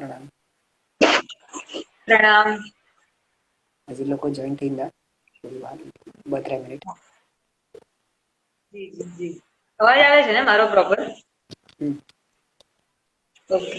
પ્રણામ. પ્રણામ. હજી લોકો જોઈન થઈ ગયા, થોડી વાર 2-3 મિનિટ. જી જી જી. અવાજ આવે છે ને મારો પ્રોપર? ઓકે.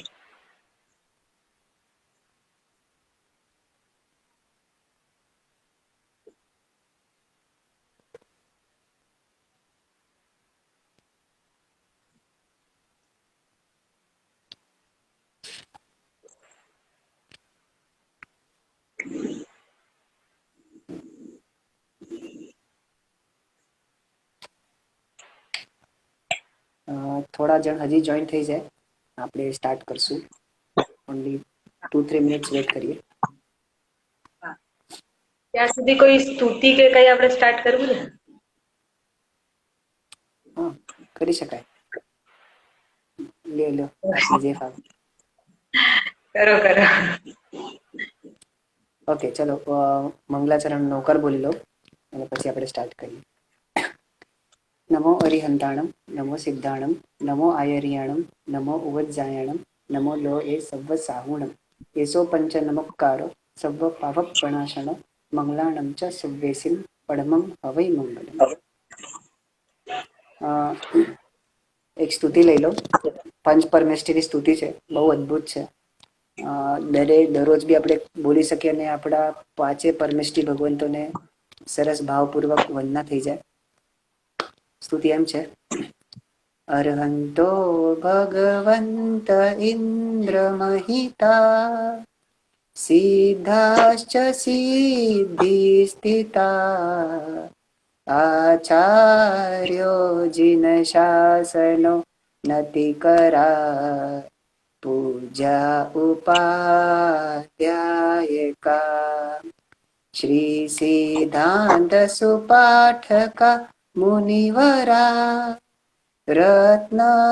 થોડા જણ હજી જોઈન થઈ જાય, આપણે સ્ટાર્ટ કરશું. ઓનલી 2-3 મિનિટ્સ વેટ કરીએ. હા, ત્યાં સુધી કોઈ સ્તુતિ કે કઈ આપણે સ્ટાર્ટ કરવું ને? હા, કરી શકાય. લો આપને જે ફાવે. કરો કરો. ઓકે, ચલો. મંગલાચરણ નૌકર બોલી લો અને પછી આપણે સ્ટાર્ટ કરીએ. નમો અરિહંતાણમ, નમો સિદ્ધાણમ, નમો આયર્યાણમ, નમો ઉવજ્જાયણમ, નમો લો એ સવ્વ સાહુણમ, એસો પંચ નમક્કારો સવ્વ પાવક પ્રણાશન, મંગલાણમ ચ સવ્વેસિમ પડમમ હવૈ મંગલમ. એક સ્તુતિ લઈ લો. પંચ પરમેષ્ઠીની સ્તુતિ છે, બહુ અદ્ભુત છે. દરરોજ બી આપણે બોલી શકીએ અને આપણા 5 પરમેષ્ઠી ભગવંતોને સરસ ભાવપૂર્વક વંદના થઈ જાય. સ્તુતિ એમ છે: અરહંતો ભગવંત ઇન્દ્ર મહિતા, સિદ્ધાશ્ચ સિદ્ધિ સ્થિતા, આચાર્યો જિન શાસનો નતિ કરા, પૂજા ઉપાધ્યાયકા, શ્રી સિદ્ધાંત સુપાઠકા મુનિવરા, રત્નત્રયારાધકા,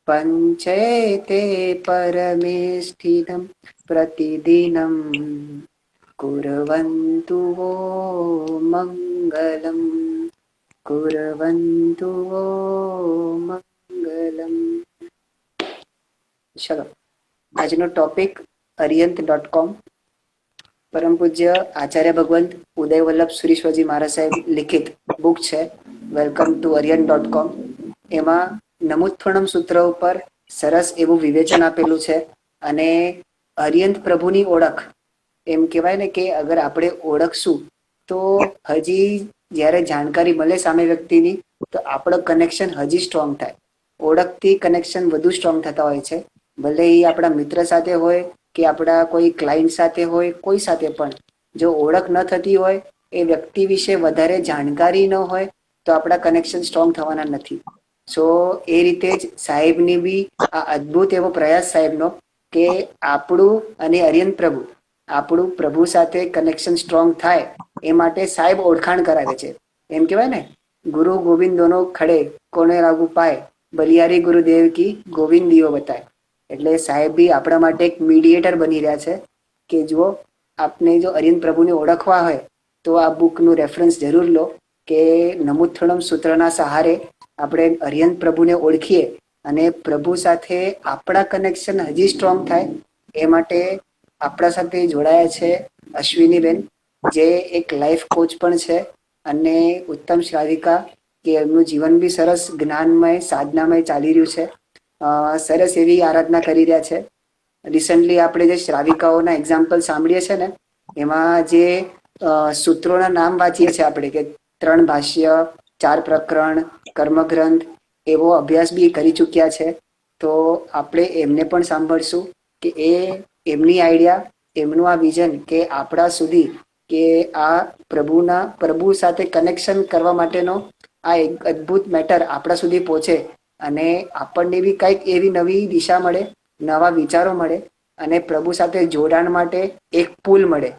પંચૈતે પરમેષ્ઠિનમ પ્રતિદિનમ, કુર્વન્તુ વો મંગલમ, કુર્વન્તુ વો મંગલમ. ચલો, આજનો ટોપિક arihant.com. પરમ પૂજ્ય આચાર્ય ભગવંત ઉદય વલ્લભ સુરીશ્વરજી મહારાજ સાહેબ લિખિત બુક છે વેલકમ ટુ arihant.com. એમાં નમુત્થણમ સૂત્ર ઉપર સરસ એવું વિવેચન આપેલું છે. અને અરિયંત પ્રભુની ઓળખ, એમ કહેવાય ને કે અગર આપણે ઓળખશું તો હજી જ્યારે જાણકારી મળે સામે વ્યક્તિની, તો આપણો કનેક્શન હજી સ્ટ્રોંગ થાય. ઓળખથી કનેક્શન વધુ સ્ટ્રોંગ થતા હોય છે. ભલે એ આપણા મિત્ર સાથે હોય કે આપણા કોઈ ક્લાયન્ટ સાથે હોય, કોઈ સાથે પણ જો ઓળખ ન થતી હોય, એ વ્યક્તિ વિશે વધારે જાણકારી ન હોય, તો આપણા કનેક્શન સ્ટ્રોંગ થવાના નથી. સો એ રીતે જ સાહેબની બી આ અદ્ભુત એવો પ્રયાસ સાહેબનો કે આપણું અને અરિયંત પ્રભુ, આપણું પ્રભુ સાથે કનેક્શન સ્ટ્રોંગ થાય એ માટે સાહેબ ઓળખાણ કરાવે છે. એમ કેવાય ને, ગુરુ ગોવિંદ દોનો ખડે કોને લાગુ પાય, બલિયારી ગુરુદેવ કી ગોવિંદ દિયો બતાય. એટલે સાહેબ બી આપણા માટે એક મીડિયેટર બની રહ્યા છે કે જુઓ, આપને જો અરિયંત પ્રભુને ઓળખવા હોય તો આ બુકનું રેફરન્સ જરૂર લો કે નમુથ્થણમ સૂત્રના સહારે આપણે અરિયંત પ્રભુને ઓળખીએ અને પ્રભુ સાથે આપણા કનેક્શન હજી સ્ટ્રોંગ થાય એ માટે આપણા સાથે જોડાયા છે અશ્વિનીબેન, જે એક લાઈફ કોચ પણ છે અને ઉત્તમ શ્રાવિકા, કે એમનું જીવન બી સરસ જ્ઞાનમય સાધનામય ચાલી રહ્યું છે. સરસ એવી આરાધના કરી રહ્યા છે. રિસન્ટલી આપણે જે શ્રાવિકાઓના એક્ઝામ્પલ સાંભળીએ છીએ ને, એમાં જે સૂત્રોના નામ વાંચીએ છીએ આપણે, કે 3 ભાષ્ય, 4 પ્રકરણ, કર્મગ્રંથ, એવો અભ્યાસ બી કરી ચૂક્યા છે. તો આપણે એમને પણ સાંભળશું કે એમની આઈડિયા, એમનું આ વિઝન કે આપણા સુધી, કે આ પ્રભુ સાથે કનેક્શન કરવા માટેનો આ એક અદ્ભુત મેટર આપણા સુધી પહોંચે અને આપણને બી કંઈક એવી નવી દિશા મળે, નવા વિચારો મળે અને પ્રભુ સાથે જોડાણ માટે એક પુલ મળે.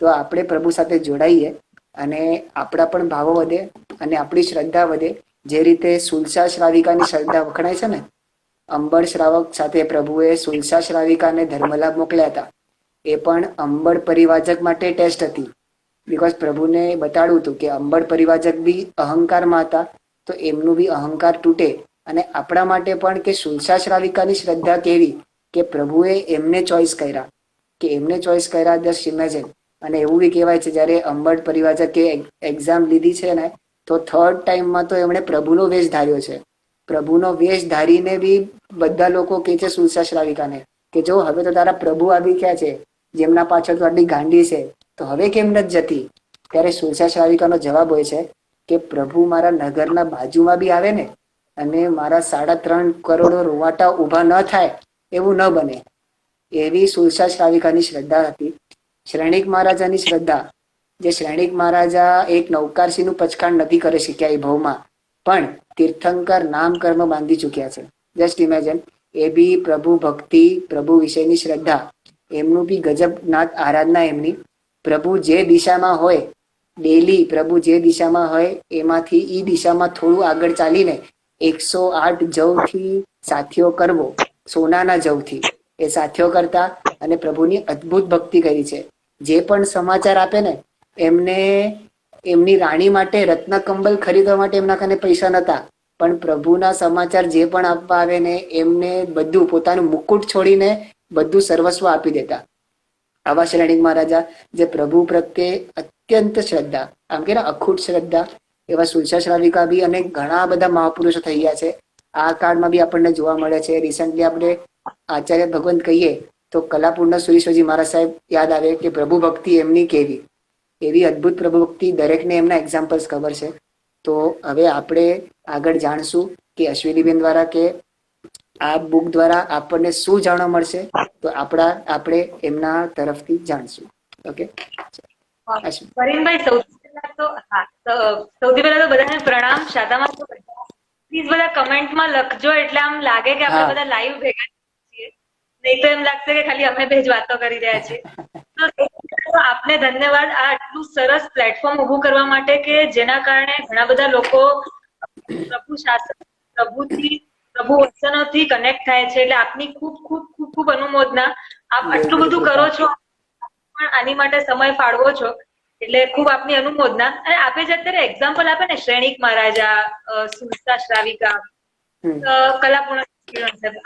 તો આપણે પ્રભુ સાથે જોડાઈએ અને આપણા પણ ભાવો વધે અને આપણી શ્રદ્ધા વધે. જે રીતે સુલસા શ્રાવિકાની શ્રદ્ધા વખણાય છે ને, અંબળ શ્રાવક સાથે પ્રભુએ સુલસા શ્રાવિકાને ધર્મલાભ મોકલ્યા હતા. એ પણ અંબળ પરિવાજક માટે ટેસ્ટ હતી. બિકોઝ પ્રભુને બતાડવું હતું કે અંબળ પરિવાજક બી અહંકારમાં હતા, તો એમનું બી અહંકાર તૂટે અને આપણા માટે પણ કે સુલસા શ્રાવિકાની શ્રદ્ધા કેવી કે પ્રભુએ એમને ચોઈસ કર્યા, કે એમને ચોઈસ કર્યા. Just imagine. અને એવું બી કહેવાય છે જ્યારે અંબટ પરિવાજા કે એક્ઝામ લીધી છે ને, તો થર્ડ ટાઈમમાં તો એમણે પ્રભુનો વેશ ધાર્યો છે. પ્રભુનો વેશ ધારીને બી બધા લોકો કહે છે સુલસા શ્રાવિકાને કે જો હવે તો તારા પ્રભુ આવી ગયા છે, જેમના પાછળ તો આટલી ગાંડી છે, તો હવે કેમ નથી જતી? ત્યારે સુલસા શ્રાવિકાનો જવાબ હોય છે કે પ્રભુ મારા નગરના બાજુમાં બી આવે ને, અને મારા 3.5 કરોડ રૂવાટા ઊભા ન થાય એવું ન બને. એવી સુલસા શ્રાવિકાની શ્રદ્ધા હતી. શ્રેણિક મહારાજાની શ્રદ્ધા, જે શ્રેણિક મહારાજા એક નૌકારસીનું પચકાણ નથી કરી શક્યા એ ભાવમાં, પણ તીર્થંકર નામ કર્મ બાંધી ચુક્યા છે. Just imagine. એ બી પ્રભુ ભક્તિ, પ્રભુ વિશેની શ્રદ્ધા, એમનું બી ગજબ નાથ આરાધના એમની. પ્રભુ જે દિશામાં હોય, ડેલી પ્રભુ જે દિશામાં હોય એમાંથી ઈ દિશામાં થોડું આગળ ચાલીને 108 જવથી સાથીઓ કરવો, સોનાના જવથી એ સાથીઓ કરતા, અને પ્રભુની અદ્ભુત ભક્તિ કરી છે. જે પણ સમાચાર આપે ને, એમને એમની રાણી માટે રત્ન કંબલ ખરીદવા માટે એમના કને પૈસા નતા, પણ પ્રભુના સમાચાર જે પણ આપવા આવે ને, એમને બધું પોતાનું મુકુટ છોડીને બધું સર્વસ્વ આપી દેતા. આવા શ્રેણિક મહારાજા, જે પ્રભુ પ્રત્યે અત્યંત શ્રદ્ધા, આમ કે અખૂટ શ્રદ્ધા. એવા સુલસા શ્રાવિકા બી અને ઘણા બધા મહાપુરુષો થઈ ગયા છે આ કાળમાં બી આપણને જોવા મળે છે. રિસન્ટલી આપણે આચાર્ય ભગવંત કહીએ તો કલાપુરના સુરેશ્વરજી મહારાજ સાહેબ યાદ આવે કે પ્રભુ ભક્તિ એમની કેવી, એવી અદ્ભુત પ્રભુ ભક્તિ. દરેકને એમના એક્ઝામ્પલ્સ ખબર છે. તો હવે આપણે આગળ જાણશું કે અશ્વિનીબેન દ્વારા કે આ બુક દ્વારા આપણને શું જાણવા મળશે, તો આપણે એમના તરફથી જાણશું. ઓકે અશ્વિન. વરીનભાઈ, સૌથી પહેલા તો બધાને પ્રણામ. શાતામાં પ્લીઝ બધા કમેન્ટમાં લખજો, એટલે આમ લાગે કે આપણે બધા લાઈવ ભેગા છીએ, નહીં તો એમ લાગશે કે ખાલી અમે બે જ વાતો કરી રહ્યા છીએ. તો આપને ધન્યવાદ આ આટલું સરસ પ્લેટફોર્મ ઊભું કરવા માટે, કે જેના કારણે ઘણા બધા લોકો પ્રભુ શાસન, પ્રભુ વચનોથી કનેક્ટ થાય છે. એટલે આપની ખૂબ ખૂબ ખૂબ ખૂબ અનુમોદના. આપ આટલું બધું કરો છો, પણ આની માટે સમય ફાળવો છો, એટલે ખૂબ આપની અનુમોદના. અને આપે જે અત્યારે એક્ઝામ્પલ આપે ને, શ્રેણિક મહારાજા, સુલસા શ્રાવિકા, કલાપૂર્ણ,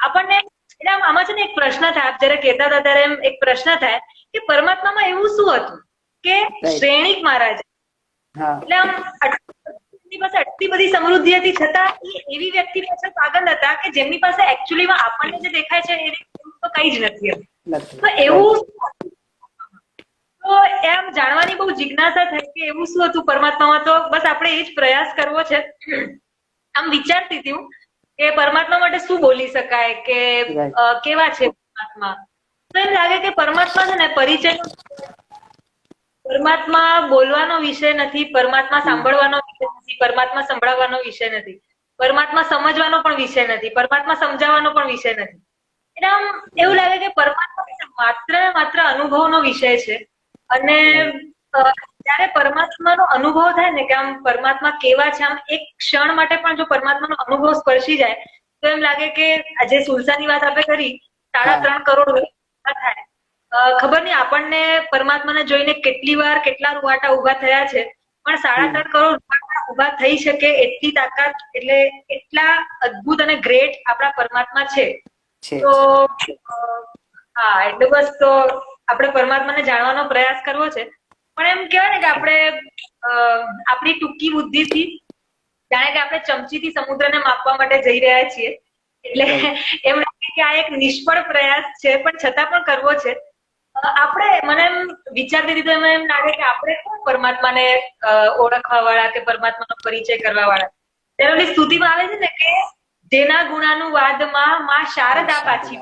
આપણને એટલે આમાં છે ને એક પ્રશ્ન થાય, આપ જયારે કહેતા હતા ત્યારે એમ એક પ્રશ્ન થાય કે પરમાત્મામાં એવું શું હતું કે શ્રેણિક મહારાજા એટલે આમ એમની પાસે આટલી બધી સમૃદ્ધિ હતી, છતાં એવી વ્યક્તિ પાછળ પાગલ હતા કે જેમની પાસે એકચ્યુઅલીમાં આપણને જે દેખાય છે એ તો કઈ જ નથી. તો એવું તો એમ જાણવાની બહુ જિજ્ઞાસા થાય કે એવું શું હતું પરમાત્મામાં. તો બસ આપણે એ જ પ્રયાસ કરવો છે. આમ વિચારતી હતી હું કે પરમાત્મા માટે શું બોલી શકાય, કે કેવા છે પરમાત્મા. તો એમ લાગે કે પરમાત્મા છે ને પરિચય, પરમાત્મા બોલવાનો વિષય નથી, પરમાત્મા સાંભળવાનો વિષય નથી, પરમાત્મા સંભળાવવાનો વિષય નથી, પરમાત્મા સમજવાનો પણ વિષય નથી, પરમાત્મા સમજાવવાનો પણ વિષય નથી. એટલે આમ એવું લાગે કે પરમાત્મા માત્ર ને માત્ર અનુભવનો વિષય છે. અને જયારે પરમાત્માનો અનુભવ થાય ને કે આમ પરમાત્મા કેવા છે, આમ એક ક્ષણ માટે પણ જો પરમાત્માનો અનુભવ સ્પર્શી જાય તો એમ લાગે કે આજે સુલસાની વાત આપણે કરી, 3.5 કરોડ થાય. ખબર નહીં આપણને પરમાત્માને જોઈને કેટલી વાર કેટલા રૂવાટા ઉભા થયા છે, પણ 3.5 કરોડ રૂવાટા ઉભા થઈ શકે એટલી તાકાત, એટલે એટલા અદ્ભુત અને ગ્રેટ આપણા પરમાત્મા છે. તો હા, એટલે બસ તો આપણે પરમાત્માને જાણવાનો પ્રયાસ કરવો છે. પણ એમ કહેવાય ને કે આપણે આપણી ટૂંકી બુદ્ધિથી જાણે કે આપણે ચમચીથી સમુદ્રને માપવા માટે જઈ રહ્યા છીએ, એટલે એમ લાગે કે આ એક નિષ્ફળ પ્રયાસ છે, પણ છતાં પણ કરવો છે. આપણે મને એમ વિચારતી રીતે એમ લાગે કે આપણે કોણ પરમાત્માને ઓળખવા વાળા કે પરમાત્માનો પરિચય કરવા વાળા. તેની સ્તુતિમાં આવે છે ને કે જેના ગુણાનુવાદમાં માં શારદા પાછી,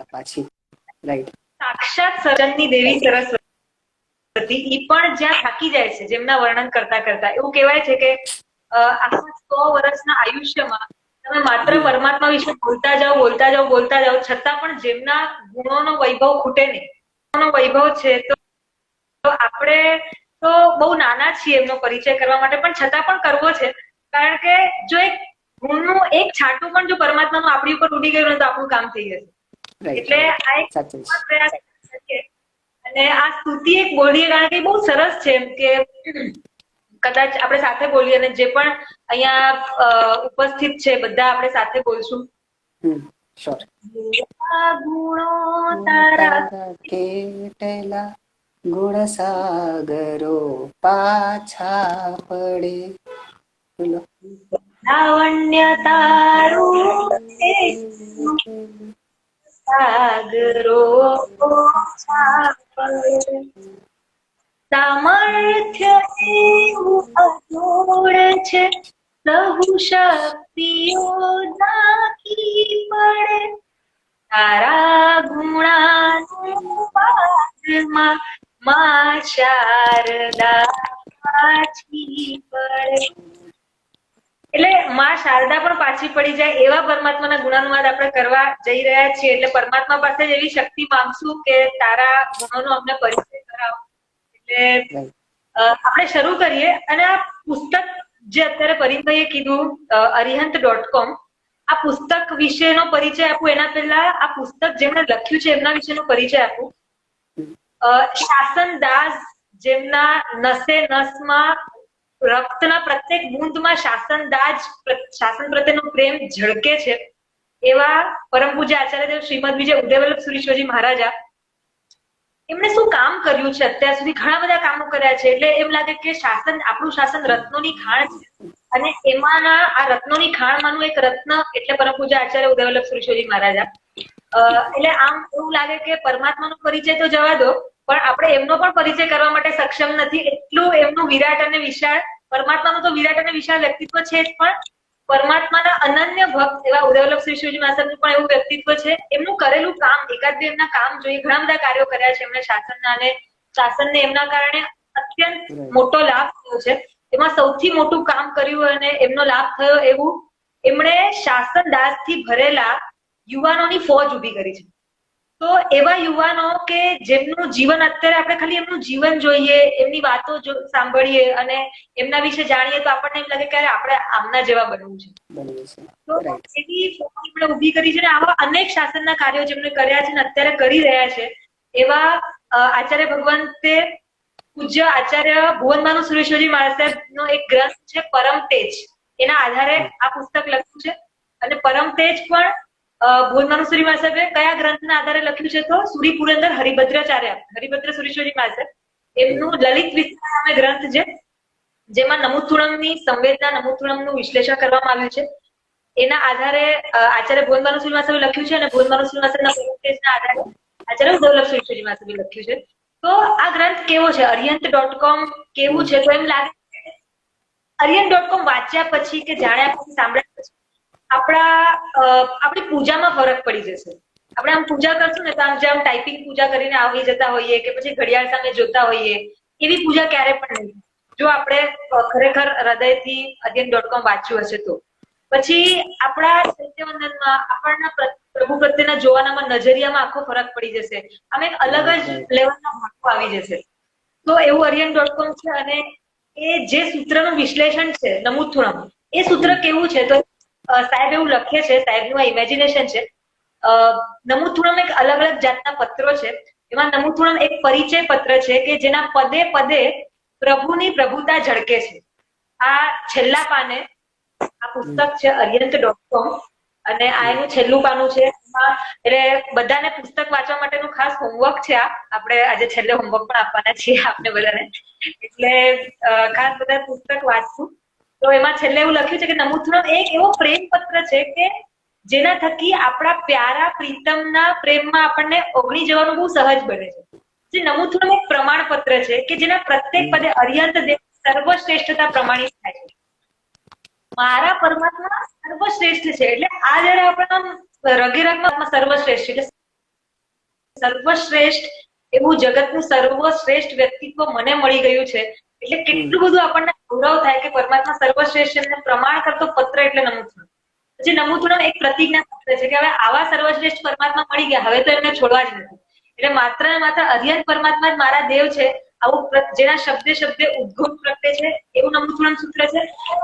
સાક્ષાત સર્જનની દેવી સરસ્વતી, ઈ પણ જ્યાં થાકી જાય છે જેમના વર્ણન કરતા કરતા. એવું કહેવાય છે કે આખા 100 વર્ષના આયુષ્યમાં તમે માત્ર પરમાત્મા વિશે બોલતા જાઓ, છતાં પણ જેમના ગુણોનો વૈભવ ખૂટે નહીં, વૈભવ છે. તો આપણે તો બહુ નાના છીએ એમનો પરિચય કરવા માટે, પણ છતાં પણ કરવો છે. કારણ કે જો એક ગુણનું એક છાંટું પણ જો પરમાત્માનું આપણી ઉપર ઉડી ગયું તો આપણું કામ થઈ જશે. એટલે આ એક પ્રયાસ છે. અને આ સ્તુતિ એક બોલીએ કારણ કે બહુ સરસ છે, એમ કે કદાચ આપણે સાથે બોલીએ અને જે પણ અહીંયા ઉપસ્થિત છે બધા આપણે સાથે બોલશું. શ્યોર. ગુણો તારા કેટલા ગુણ સાગરો પાછા પડે. બોલો. લાવણ્ય તારું સાગરો ઓછા પડે. સામર્થ્ય એવું અજોડ છે, સહુ શક્તિઓ ઝાંખી પડે. તારા ગુણાનું પાદમાં માં શારદા પાછી પડે. એટલે માં શારદા પણ પાછી પડી જાય એવા પરમાત્માના ગુણાનુવાદ આપણે કરવા જઈ રહ્યા છીએ. એટલે પરમાત્મા પાસે જ એવી શક્તિ માંગશું કે તારા ગુણોનો અમને પરિચય કરાવો. એટલે આપણે શરૂ કરીએ. અને આ પુસ્તક જે અત્યારે પરિમભાઈએ કીધું arihant.com, આ પુસ્તક વિશેનો પરિચય આપું એના પહેલા આ પુસ્તક જેમણે લખ્યું છે એમના વિશેનો પરિચય આપું. શાસન દાસ, જેમના નસે નસમાં રક્તના પ્રત્યેક બૂંદમાં શાસન પ્રત્યેનો પ્રેમ ઝળકે છે, એવા પરમ પૂજ્ય આચાર્યદેવ શ્રીમદ વિજય ઉદયવલ્લભ સુરીશ્વરજી મહારાજા, એમણે શું કામ કર્યું છે અત્યાર સુધી? ઘણા બધા કામો કર્યા છે. એટલે એમ લાગે કે આપણું શાસન રત્નોની ખાણ છે, અને એમાંના આ રત્નોની ખાણમાંનું એક રત્ન એટલે પરમ પૂજ્ય આચાર્ય ઉદયવલ્લભ સુરીશ્વરજી મહારાજા. એટલે આમ એવું લાગે કે પરમાત્માનો પરિચય તો જવા દો, પણ આપણે એમનો પણ પરિચય કરવા માટે સક્ષમ નથી. એટલું એમનું વિરાટ અને વિશાળ, પરમાત્માનું તો વિરાટ અને વિશાળ વ્યક્તિત્વ છે જ, પણ પરમાત્માના અનન્ય ભક્ત એવા ઉદયવલ્લભ શ્રીશ્વરજી મહારાજનું પણ એવું વ્યક્તિત્વ છે. એમનું કરેલું કામ, એકાદ બે એમના કામ જોઈએ, ઘણા બધા કાર્યો કર્યા છે એમણે શાસનના, અને શાસનને એમના કારણે અત્યંત મોટો લાભ થયો છે. એમાં સૌથી મોટું કામ કર્યું અને એમનો લાભ થયો એવું, એમણે શાસન દાસથી ભરેલા યુવાનોની ફોજ ઉભી કરી છે. તો એવા યુવાનો કે જેમનું જીવન અત્યારે આપણે ખાલી એમનું જીવન જોઈએ, એમની વાતો સાંભળીએ અને એમના વિશે જાણીએ તો આપણને એમ લાગે કે આપણે આમના જેવા બનવું છે. તો એવી ફોજ એમણે ઉભી કરી છે. આવા અનેક શાસનના કાર્યો જેમણે કર્યા છે અને અત્યારે કરી રહ્યા છે, એવા આચાર્ય ભગવંતે પૂજ્ય આચાર્ય ભુવનભાનુ સુરેશ્વરજી મહારાજ સાહેબનો એક ગ્રંથ છે પરમ તેજ, એના આધારે આ પુસ્તક લખ્યું છે. અને પરમ તેજ પણ ભુવનભાનુ સુરી મહારાજ સાહેબે કયા ગ્રંથના આધારે લખ્યું છે? તો સુરી પુરંદર હરિભદ્ર સુરેશ્વરજી મહારાજ સાહેબ, એમનું લલિત વિસ્તાર નામે ગ્રંથ છે, જેમાં નમુથુણમની સંવેદના, નમુથુણમનું વિશ્લેષણ કરવામાં આવ્યું છે. એના આધારે આચાર્ય ભુવનભાનુ સુરી મહારાજ સાહેબે લખ્યું છે, અને ભુવનભાનુ સુરી મહારાજ સાહેબના પરમ તેજના આધારે આચાર્ય ઉદયવલ્લભ સુરેશ્વરજી મહારાજ સાહેબે લખ્યું છે. તો આ ગ્રંથ કેવો છે? arihant.com કેવું છે? તો એમ લાગે arihant.com વાંચ્યા પછી કે જાણ્યા પછી, સાંભળ્યા પછી આપણી પૂજામાં ફરક પડી જશે. આપણે આમ પૂજા કરશું ને તો આમ જેમ ટાઈપિંગ પૂજા કરીને આવી જતા હોઈએ કે પછી ઘડિયાળ સામે જોતા હોઈએ, એવી પૂજા ક્યારે પણ નહીં. જો આપણે ખરેખર હૃદયથી arihant.com વાંચ્યું હશે તો પછી આપણા ચૈત્યવંદનમાં આપણના પ્રભુ પ્રત્યેના જોવાનામાં નજરિયામાં આખો ફરક પડી જશે. આમ એક અલગ જ લેવલના ભાગો આવી જશે. તો એવું arihant.com છે. અને એ જે સૂત્રનું વિશ્લેષણ છે નમુથુણમ, એ સૂત્ર કેવું છે? તો સાહેબ એવું લખે છે, સાહેબનું આ ઇમેજિનેશન છે. નમુથુણમ એક અલગ અલગ જાતના પત્રો છે. એમાં નમુથુણમ એક પરિચય પત્ર છે કે જેના પદે પદે પ્રભુની પ્રભુતા ઝળકે છે. આ છેલ્લા પાને આ પુસ્તક છે arihant.com, અને આ એનું છેલ્લું પાનું છે. એટલે બધાને પુસ્તક વાંચવા માટેનું ખાસ હોમવર્ક છે. આપણે આજે છેલ્લે હોમવર્ક પણ આપવાના છીએ આપને બધાને, એટલે ખાસ બધા પુસ્તક વાંચવું. તો એમાં છેલ્લે એવું લખ્યું છે કે નમુથુણમ એક એવો પ્રેમ પત્ર છે કે જેના થકી આપણા પ્યારા પ્રીતમના પ્રેમમાં આપણને ઓગળી જવાનું બહુ સહજ બને છે. જે નમુથુણમ એક પ્રમાણપત્ર છે કે જેના પ્રત્યેક પદે અરિહંત દેવ સર્વશ્રેષ્ઠતા પ્રમાણિત થાય છે. મારા પરમાત્મા સર્વશ્રેષ્ઠ છે. એટલે આ જયારે આપણા રગે રગમાં સર્વશ્રેષ્ઠ, એટલે સર્વશ્રેષ્ઠ એવું જગતનું સર્વશ્રેષ્ઠ વ્યક્તિત્વ મને મળી ગયું છે. એટલે કેટલું બધું આપણને ગૌરવ થાય કે પરમાત્મા સર્વશ્રેષ્ઠ પ્રમાણ કરતો પત્ર એટલે નમુથુણમ. પછી નમુથુણમ એક પ્રતિજ્ઞા પત્ર છે કે હવે આવા સર્વશ્રેષ્ઠ પરમાત્મા મળી ગયા, હવે તો એમને છોડવા જ નથી. એટલે માત્ર ને માત્ર અરિહંત પરમાત્મા જ મારા દેવ છે, આવું જેના શબ્દે શબ્દે ઉદ્ગમ પ્રગટે છે, એવું નમુથુણમ સૂત્ર છે.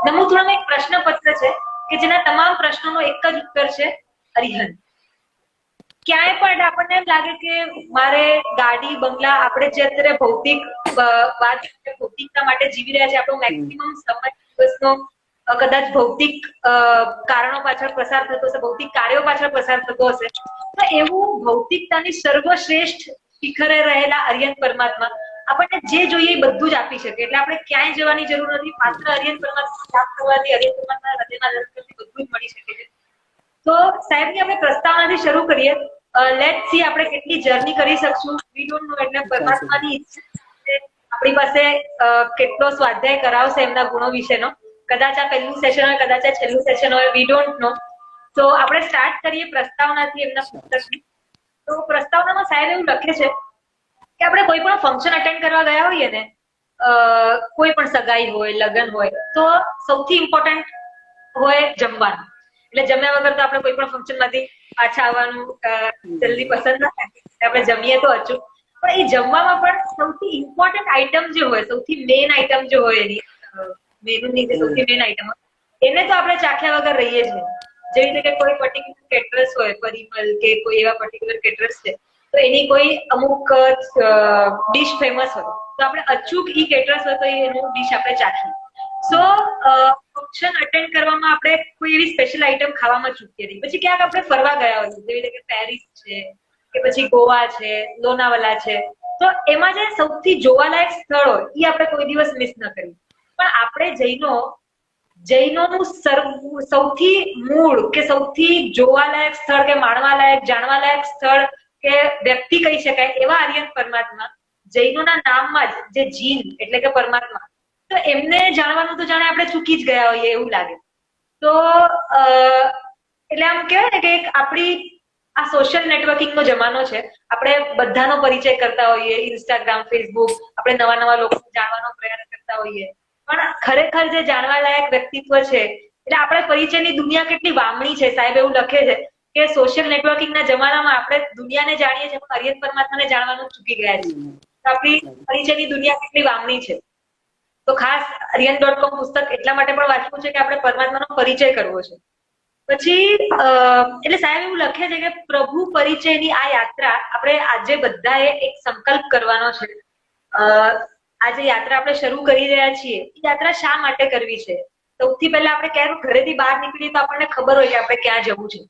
નમુથુણમ એક પ્રશ્ન પત્ર છે કે જેના તમામ પ્રશ્નોનો એક જ ઉત્તર છે, અરિહંત. ક્યાંય પણ આપણને એમ લાગે કે મારે ગાડી બંગલા, આપણે જે અત્યારે ભૌતિક વાત ભૌતિકતા માટે જીવી રહ્યા છે, આપણો મેક્સિમમ સમય દિવસનો કદાચ ભૌતિક કારણો પાછળ પસાર થતો હશે, ભૌતિક કાર્યો પાછળ પસાર થતો હશે, તો એવું ભૌતિકતાની સર્વશ્રેષ્ઠ શિખરે રહેલા અરિયંત પરમાત્મા આપણને જે જોઈએ એ બધું જ આપી શકે. એટલે આપણે ક્યાંય જવાની જરૂર નથી, માત્ર અરિયંત પરમાત્મા પ્રાપ્ત કરવાથી અરિયંત પરમાત્મા હૃદયના દર્શનથી બધું જ મળી શકે છે. તો સાહેબની આપણે પ્રસ્તાવનાથી શરૂ કરીએ. લેટ સી આપણે કેટલી જર્ની કરી શકશું. વી ડોન્ટ નો, એટલે પરમાત્માની ઈચ્છા છે. આપણી પાસે કેટલો સ્વાધ્યાય કરાવશે એમના ગુણો વિશેનો. કદાચ આ પહેલું સેશન હોય, કદાચ આ છેલ્લું સેશન હોય, વી ડોન્ટ નો. તો આપણે સ્ટાર્ટ કરીએ પ્રસ્તાવનાથી એમના પુસ્તકની. તો પ્રસ્તાવનામાં સાહેબ એવું લખે છે કે આપણે કોઈ પણ ફંક્શન અટેન્ડ કરવા ગયા હોઈએ ને, કોઈ પણ સગાઈ હોય, લગ્ન હોય, તો સૌથી ઇમ્પોર્ટન્ટ હોય જમવાનું. એટલે જમ્યા વગર તો આપણે કોઈ પણ ફંક્શન માંથી પાછા આવવાનું જલ્દી પસંદ ના થાય. આપણે જમીએ તો અચૂક, પણ એ જમવામાં પણ સૌથી ઇમ્પોર્ટન્ટ આઈટમ જે હોય, સૌથી મેઇન આઈટમ જે હોય એની મેનુની જે સૌથી મેઇન આઈટમ હોય એને તો આપણે ચાખ્યા વગર રહીએ છીએ. જેવી રીતે કે કોઈ પર્ટિક્યુલર કેટરસ હોય, પરિમલ કે કોઈ એવા પર્ટિક્યુલર કેટરસ છે, તો એની કોઈ અમુક ડીશ ફેમસ હોય, તો આપણે અચૂક ઈ કેટરસ હોય તો એનું ડીશ આપણે ચાખીએ. સો ફંક્શન અટેન્ડ કરવામાં આપણે કોઈ એવી સ્પેશિયલ આઈટમ ખાવામાં ચૂકીએ નહીં. પછી ક્યાંક આપણે ફરવા ગયા હોય, જેવી રીતે કે પેરિસ છે કે પછી ગોવા છે, લોનાવાલા છે, તો એમાં જે સૌથી જોવાલાયક સ્થળ હોય એ આપણે કોઈ દિવસ મિસ ન કરીએ. પણ આપણે જૈનોનું સૌથી મૂળ કે સૌથી જોવાલાયક સ્થળ કે માણવાલાયક, જાણવાલાયક સ્થળ કે વ્યક્તિ કહી શકાય એવા આર્યન પરમાત્મા, જૈનોના નામમાં જ જે જીન એટલે કે પરમાત્મા, તો એમને જાણવાનું તો જાણે આપણે ચૂકી જ ગયા હોઈએ એવું લાગે. તો એટલે આમ કહેવાય ને કે આપણી આ સોશિયલ નેટવર્કિંગ નો જમાનો છે. આપણે બધાનો પરિચય કરતા હોઈએ, ઇન્સ્ટાગ્રામ, ફેસબુક, આપણે નવા નવા લોકો જાણવાનો પ્રયાસ કરતા હોઈએ, પણ ખરેખર જે જાણવા લાયક વ્યક્તિત્વ છે, એટલે આપણે પરિચયની દુનિયા કેટલી વામણી છે. સાહેબ એવું લખે છે કે સોશિયલ નેટવર્કિંગ ના જમાનામાં આપણે દુનિયાને જાણીએ છીએ, પણ અરિયંત પરમાત્માને જાણવાનું ચૂકી ગયા છે. આપણી પરિચયની દુનિયા કેટલી વામણી છે. તો ખાસ aryan.com પુસ્તક એટલા માટે પણ વાંચવું છે કે આપણે પરમાત્માનો પરિચય કરવો છે. પછી એટલે સાહેબ એવું લખે છે કે પ્રભુ પરિચયની આ યાત્રા આપણે આજે બધાએ એક સંકલ્પ કરવાનો છે. આજે યાત્રા આપણે શરૂ કરી રહ્યા છીએ, એ યાત્રા શા માટે કરવી છે? સૌથી પહેલા આપણે ક્યાંક ઘરેથી બહાર નીકળીએ તો આપણને ખબર હોય કે આપણે ક્યાં જવું છે.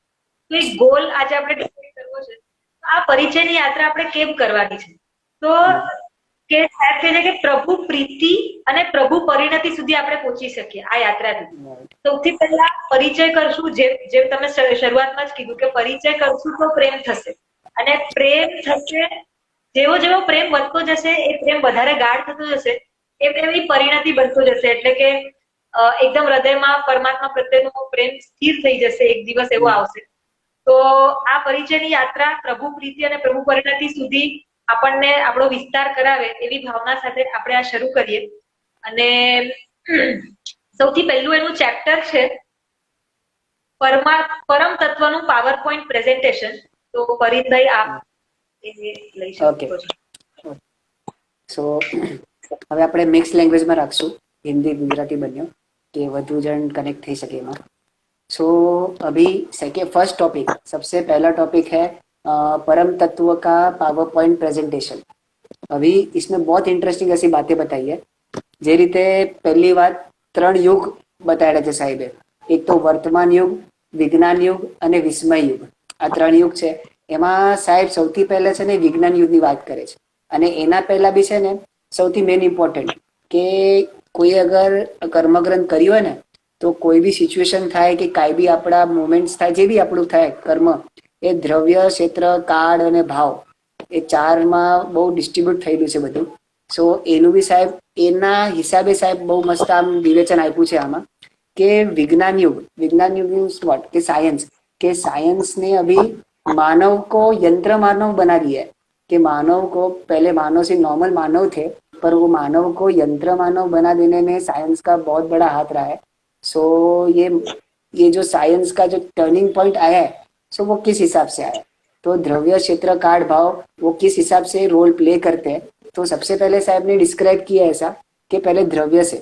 તો એક ગોલ આજે આપણે ડિસાઈડ કરવો છે. આ પરિચયની યાત્રા આપણે કેમ કરવાની છે? તો કે સાહેબ કહે છે કે પ્રભુ પ્રીતિ અને પ્રભુ પરિણતિ સુધી આપણે પહોંચી શકીએ આ યાત્રાથી. સૌથી પહેલા પરિચય કરશું, જેમ તમે શરૂઆતમાં જ કીધું કે પરિચય કરશું તો પ્રેમ થશે, અને પ્રેમ થશે, જેવો જેવો પ્રેમ વધતો જશે એ પ્રેમ વધારે ગાઢ થતો જશે, એમ એવી પરિણતિ બનતો જશે. એટલે કે એકદમ હૃદયમાં પરમાત્મા પ્રત્યેનો પ્રેમ સ્થિર થઈ જશે, એક દિવસ એવો આવશે. તો આ પરિચયની યાત્રા પ્રભુ પ્રીતિ અને પ્રભુ પરિણતિ સુધી આપણને આપણો વિસ્તાર કરાવે એવી ભાવના સાથે આપણે આ શરૂ કરીએ. અને સૌથી પહેલું એનું ચેપ્ટર છે પરમ તત્વનું પાવર પોઈન્ટ પ્રેઝન્ટેશન. તો પરિનભાઈ આપ લઈ શકો છો. સો હવે આપણે મિક્સ લેંગ્વેજમાં રાખશું, હિન્દી ગુજરાતી બંને, કે વધુ જણ कनेक्ट થઈ શકે એમાં. सो अभी फर्स्ट टॉपिक, सबसे पहला टॉपिक है परम तत्व का पावर पॉइंट प्रेजेंटेशन. अभी इसमें बहुत इंटरेस्टिंग ऐसी बातें बताई है. જે રીતે પહેલી વાત 3 યુગ બતાવ્યા છે સાહેબે. એક તો વર્તમાન યુગ, વિજ્ઞાન યુગ અને વિસ્મય યુગ. આ 3 યુગ છે. એમાં સાહેબ સૌથી પહેલા છે ને વિજ્ઞાન યુગની વાત કરે છે. અને એના પહેલા બી છે ને સૌથી મેઇન ઇમ્પોર્ટન્ટ કે કોઈ અગર કર્મગ્રંથ કર્યું હોય ને, તો કોઈ બી સિચ્યુએશન થાય કે કાંઈ બી આપણા મુમેન્ટ્સ થાય, જે બી આપણું થાય કર્મ, એ દ્રવ્ય, ક્ષેત્ર, કાળ અને ભાવ, એ 4માં બહુ ડિસ્ટ્રીબ્યુટ થયેલું છે બધું. સો એનું બી સાહેબ એના હિસાબે સાહેબ બહુ મસ્ત આમ વિવેચન આપ્યું છે આમાં કે विज्ञान युग मीन्स व्हाट कि साइंस ने अभी मानव को यंत्र मानव बना दिया है. कि मानव को पहले मानव से नॉर्मल मानव थे, पर वो मानव को यंत्र मानव बना देने में साइंस का बहुत बड़ा हाथ रहा है. सो ये जो साइंस का जो टर्निंग पॉइंट आया है, सो वो किस हिसाब से आया, तो द्रव्य, क्षेत्र, काल, भाव वो किस हिसाब से रोल प्ले करते हैं. तो सबसे पहले साहब ने डिस्क्राइब किया ऐसा कि पहले द्रव्य से,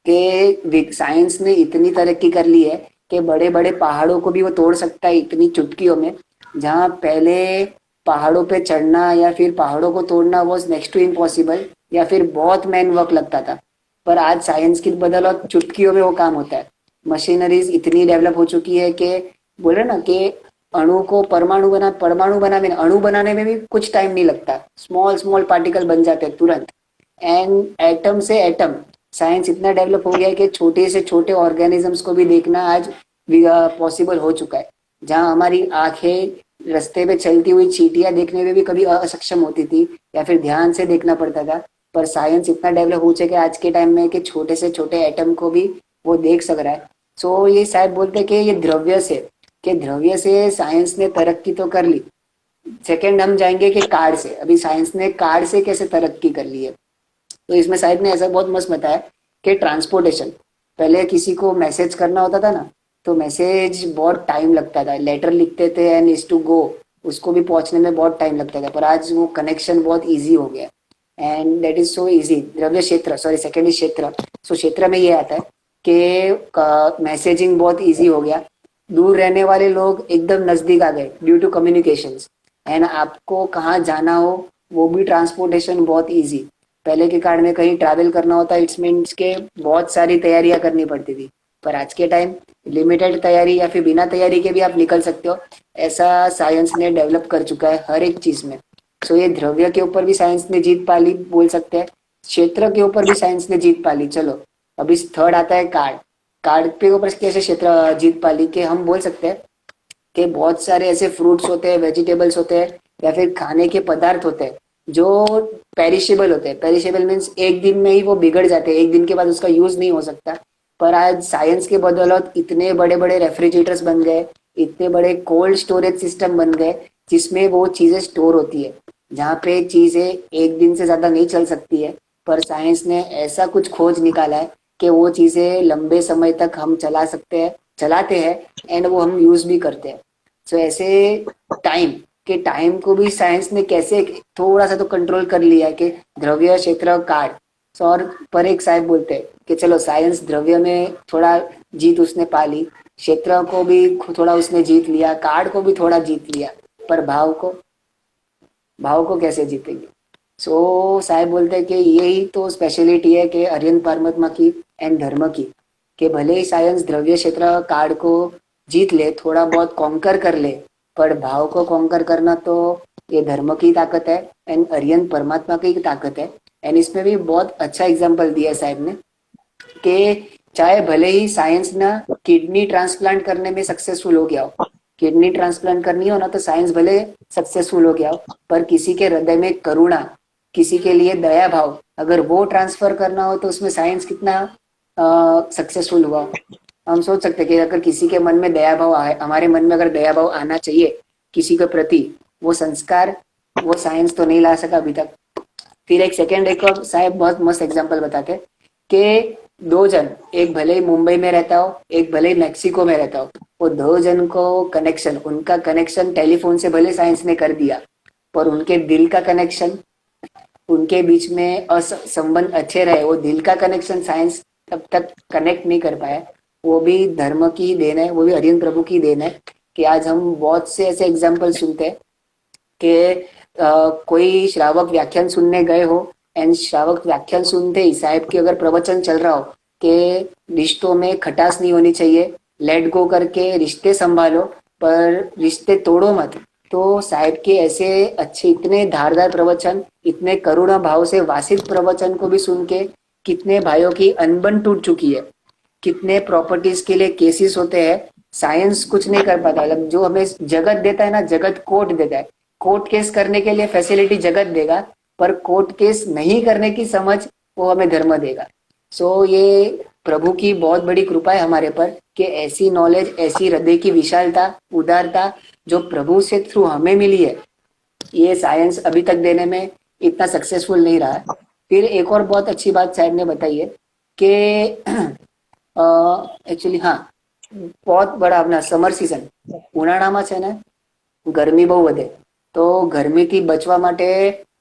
कि साइंस ने इतनी तरक्की कर ली है कि बड़े बड़े पहाड़ों को भी वो तोड़ सकता है इतनी चुटकियों में. जहाँ पहले पहाड़ों पे चढ़ना या फिर पहाड़ों को तोड़ना वॉज नेक्स्ट टू इम्पॉसिबल, या फिर बहुत मैन वर्क लगता था, पर आज साइंस की बदौलत चुटकियों में वो काम होता है। मशीनरीज इतनी डेवलप हो चुकी है कि बोले ना कि अणु को परमाणु बनाने में, अणु बनाने में भी कुछ टाइम नहीं लगता, स्मॉल स्मॉल पार्टिकल बन जाते हैं तुरंत। एंड एटम से एटम साइंस इतना डेवलप हो गया है कि छोटे से छोटे ऑर्गेनिजम्स को भी देखना आज पॉसिबल हो चुका है। जहाँ हमारी आंखें रास्ते पे चलती हुई चींटियां देखने में भी कभी असक्षम होती थी या फिर ध्यान से देखना पड़ता था, पर साइंस इतना डेवलप हो चुका है आज के टाइम में कि छोटे से छोटे एटम को भी वो देख सक रहा है। सो ये शायद बोलते हैं कि ये द्रव्य से साइंस ने तरक्की तो कर ली। सेकंड हम जाएंगे कि कार्ड से, अभी साइंस ने कार्ड से कैसे तरक्की कर ली है। तो इसमें साहिब ने ऐसा बहुत मस्त बताया कि ट्रांसपोर्टेशन, पहले किसी को मैसेज करना होता था ना, तो मैसेज बहुत टाइम लगता था, लेटर लिखते थे एंड इज टू गो, उसको भी पहुंचने में बहुत टाइम लगता था, पर आज वो कनेक्शन बहुत इजी हो गया and that is so easy. द्रव्य क्षेत्र, सॉरी सेकेंड इज क्षेत्र। सो क्षेत्र में ये आता है कि मैसेजिंग बहुत इजी हो गया, दूर रहने वाले लोग एकदम नजदीक आ गए ड्यू टू कम्युनिकेशंस। एंड आपको कहाँ जाना हो वो भी ट्रांसपोर्टेशन बहुत इजी। पहले के काल में कहीं ट्रैवल करना होता इट्स मीन्स के बहुत सारी तैयारियां करनी पड़ती थी, पर आज के टाइम लिमिटेड तैयारी या फिर बिना तैयारी के भी आप निकल सकते हो, ऐसा साइंस ने डेवलप कर चुका है हर एक चीज में। सो ये द्रव्य के ऊपर भी साइंस ने जीत पा ली बोल सकते हैं, क्षेत्र के ऊपर भी साइंस ने जीत पा ली। चलो अभी थर्ड आता है कार्ड। कार्ड के ऊपर कैसे क्षेत्र जीत पा ली कि हम बोल सकते हैं कि बहुत सारे ऐसे फ्रूट्स होते हैं, वेजिटेबल्स होते हैं या फिर खाने के पदार्थ होते हैं जो पेरिशेबल होते हैं। पेरिशेबल मीन्स एक दिन में ही वो बिगड़ जाते हैं, एक दिन के बाद उसका यूज नहीं हो सकता। पर आज साइंस के बदौलत इतने बड़े बड़े रेफ्रिजरेटर्स बन गए, इतने बड़े कोल्ड स्टोरेज सिस्टम बन गए जिसमें वो चीजें स्टोर होती है, जहाँ पे चीजें एक दिन से ज्यादा नहीं चल सकती है, पर साइंस ने ऐसा कुछ खोज निकाला है कि वो चीजें लंबे समय तक हम चला सकते हैं, चलाते हैं एंड वो हम यूज भी करते हैं। सो ऐसे टाइम के टाइम को भी साइंस ने कैसे थोड़ा सा तो कंट्रोल कर लिया कि द्रव्य क्षेत्र कार्ड। सो और पर एक साहब बोलते हैं कि चलो साइंस द्रव्य में थोड़ा जीत उसने पा ली, क्षेत्र को भी थोड़ा उसने जीत लिया, कार्ड को भी थोड़ा जीत लिया, पर भाव को कैसे जीतेंगे। सो साहब बोलते हैं कि यही तो स्पेशलिटी है कि आर्यन परमात्मा की एंड धर्म की, कि भले ही साइंस द्रव्य क्षेत्र कार्ड को जीत ले, थोड़ा बहुत कॉन्कर कर ले, पर भाव को कॉन्कर करना तो ये धर्म की ताकत है एंड आर्यन परमात्मा की ताकत है। एंड इसमें भी बहुत अच्छा एग्जाम्पल दिया साहब ने कि चाहे भले ही साइंस ना किडनी ट्रांसप्लांट करने में सक्सेसफुल हो गया हो, किडनी ट्रांसप्लांट करनी हो ना तो साइंस भले सक्सेसफुल हो गया हो, पर किसी के हृदय में करुणा, किसी के लिए दया भाव, अगर वो ट्रांसफर करना हो तो उसमें साइंस कितना सक्सेसफुल हुआ। हम सोच सकते हैं कि अगर किसी के मन में दया भाव आए, हमारे मन में अगर दया भाव आना चाहिए किसी के प्रति, वो संस्कार वो साइंस तो नहीं ला सका अभी तक। फिर एक और साहब बहुत मस्त एग्जांपल बताते कि दो जन, एक भले ही मुंबई में रहता हो, एक भले ही मैक्सिको में रहता हो, वो दो जन को कनेक्शन, उनका कनेक्शन टेलीफोन से भले साइंस ने कर दिया, पर उनके दिल का कनेक्शन, उनके बीच में संबंध अच्छे रहे, वो दिल का कनेक्शन साइंस तब तक कनेक्ट नहीं कर पाया। वो भी धर्म की देन है, वो भी आर्यन प्रभु की देन है कि आज हम बहुत से ऐसे एग्जाम्पल सुनते हैं कि कोई श्रावक व्याख्यान सुनने गए हो एंड श्रावक व्याख्यान सुनते ही साहब की अगर प्रवचन चल रहा हो कि रिश्तों में खटास नहीं होनी चाहिए, लेट गो करके रिश्ते संभालो पर रिश्ते तोड़ो मत, तो साहब के ऐसे अच्छे इतने धारदार प्रवचन, इतने करुणा भाव से वासित प्रवचन को भी सुन के कितने भाइयों की अनबन टूट चुकी है, कितने प्रॉपर्टीज के लिए केसेस होते हैं, साइंस कुछ नहीं कर पाता। जो हमें जगत देता है ना, जगत कोर्ट देता है, कोर्ट केस करने के लिए फैसिलिटी जगत देगा, पर कोर्ट केस नहीं करने की समझ वो हमें धर्म देगा। सो ये प्रभु की बहुत बड़ी कृपा है हमारे पर कि ऐसी नॉलेज, ऐसी हृदय की विशालता, उदारता जो प्रभु से थ्रू हमें मिली है, ये साइंस अभी तक देने में इतना सक्सेसफुल नहीं रहा है। फिर एक और बहुत अच्छी बात साहब ने बताई है कि एक्चुअली हाँ, बहुत बड़ा अपना समर सीजन ઉનાળામાં છે ને ગરમી બહુ વધે, તો ગરમીથી બચવા માટે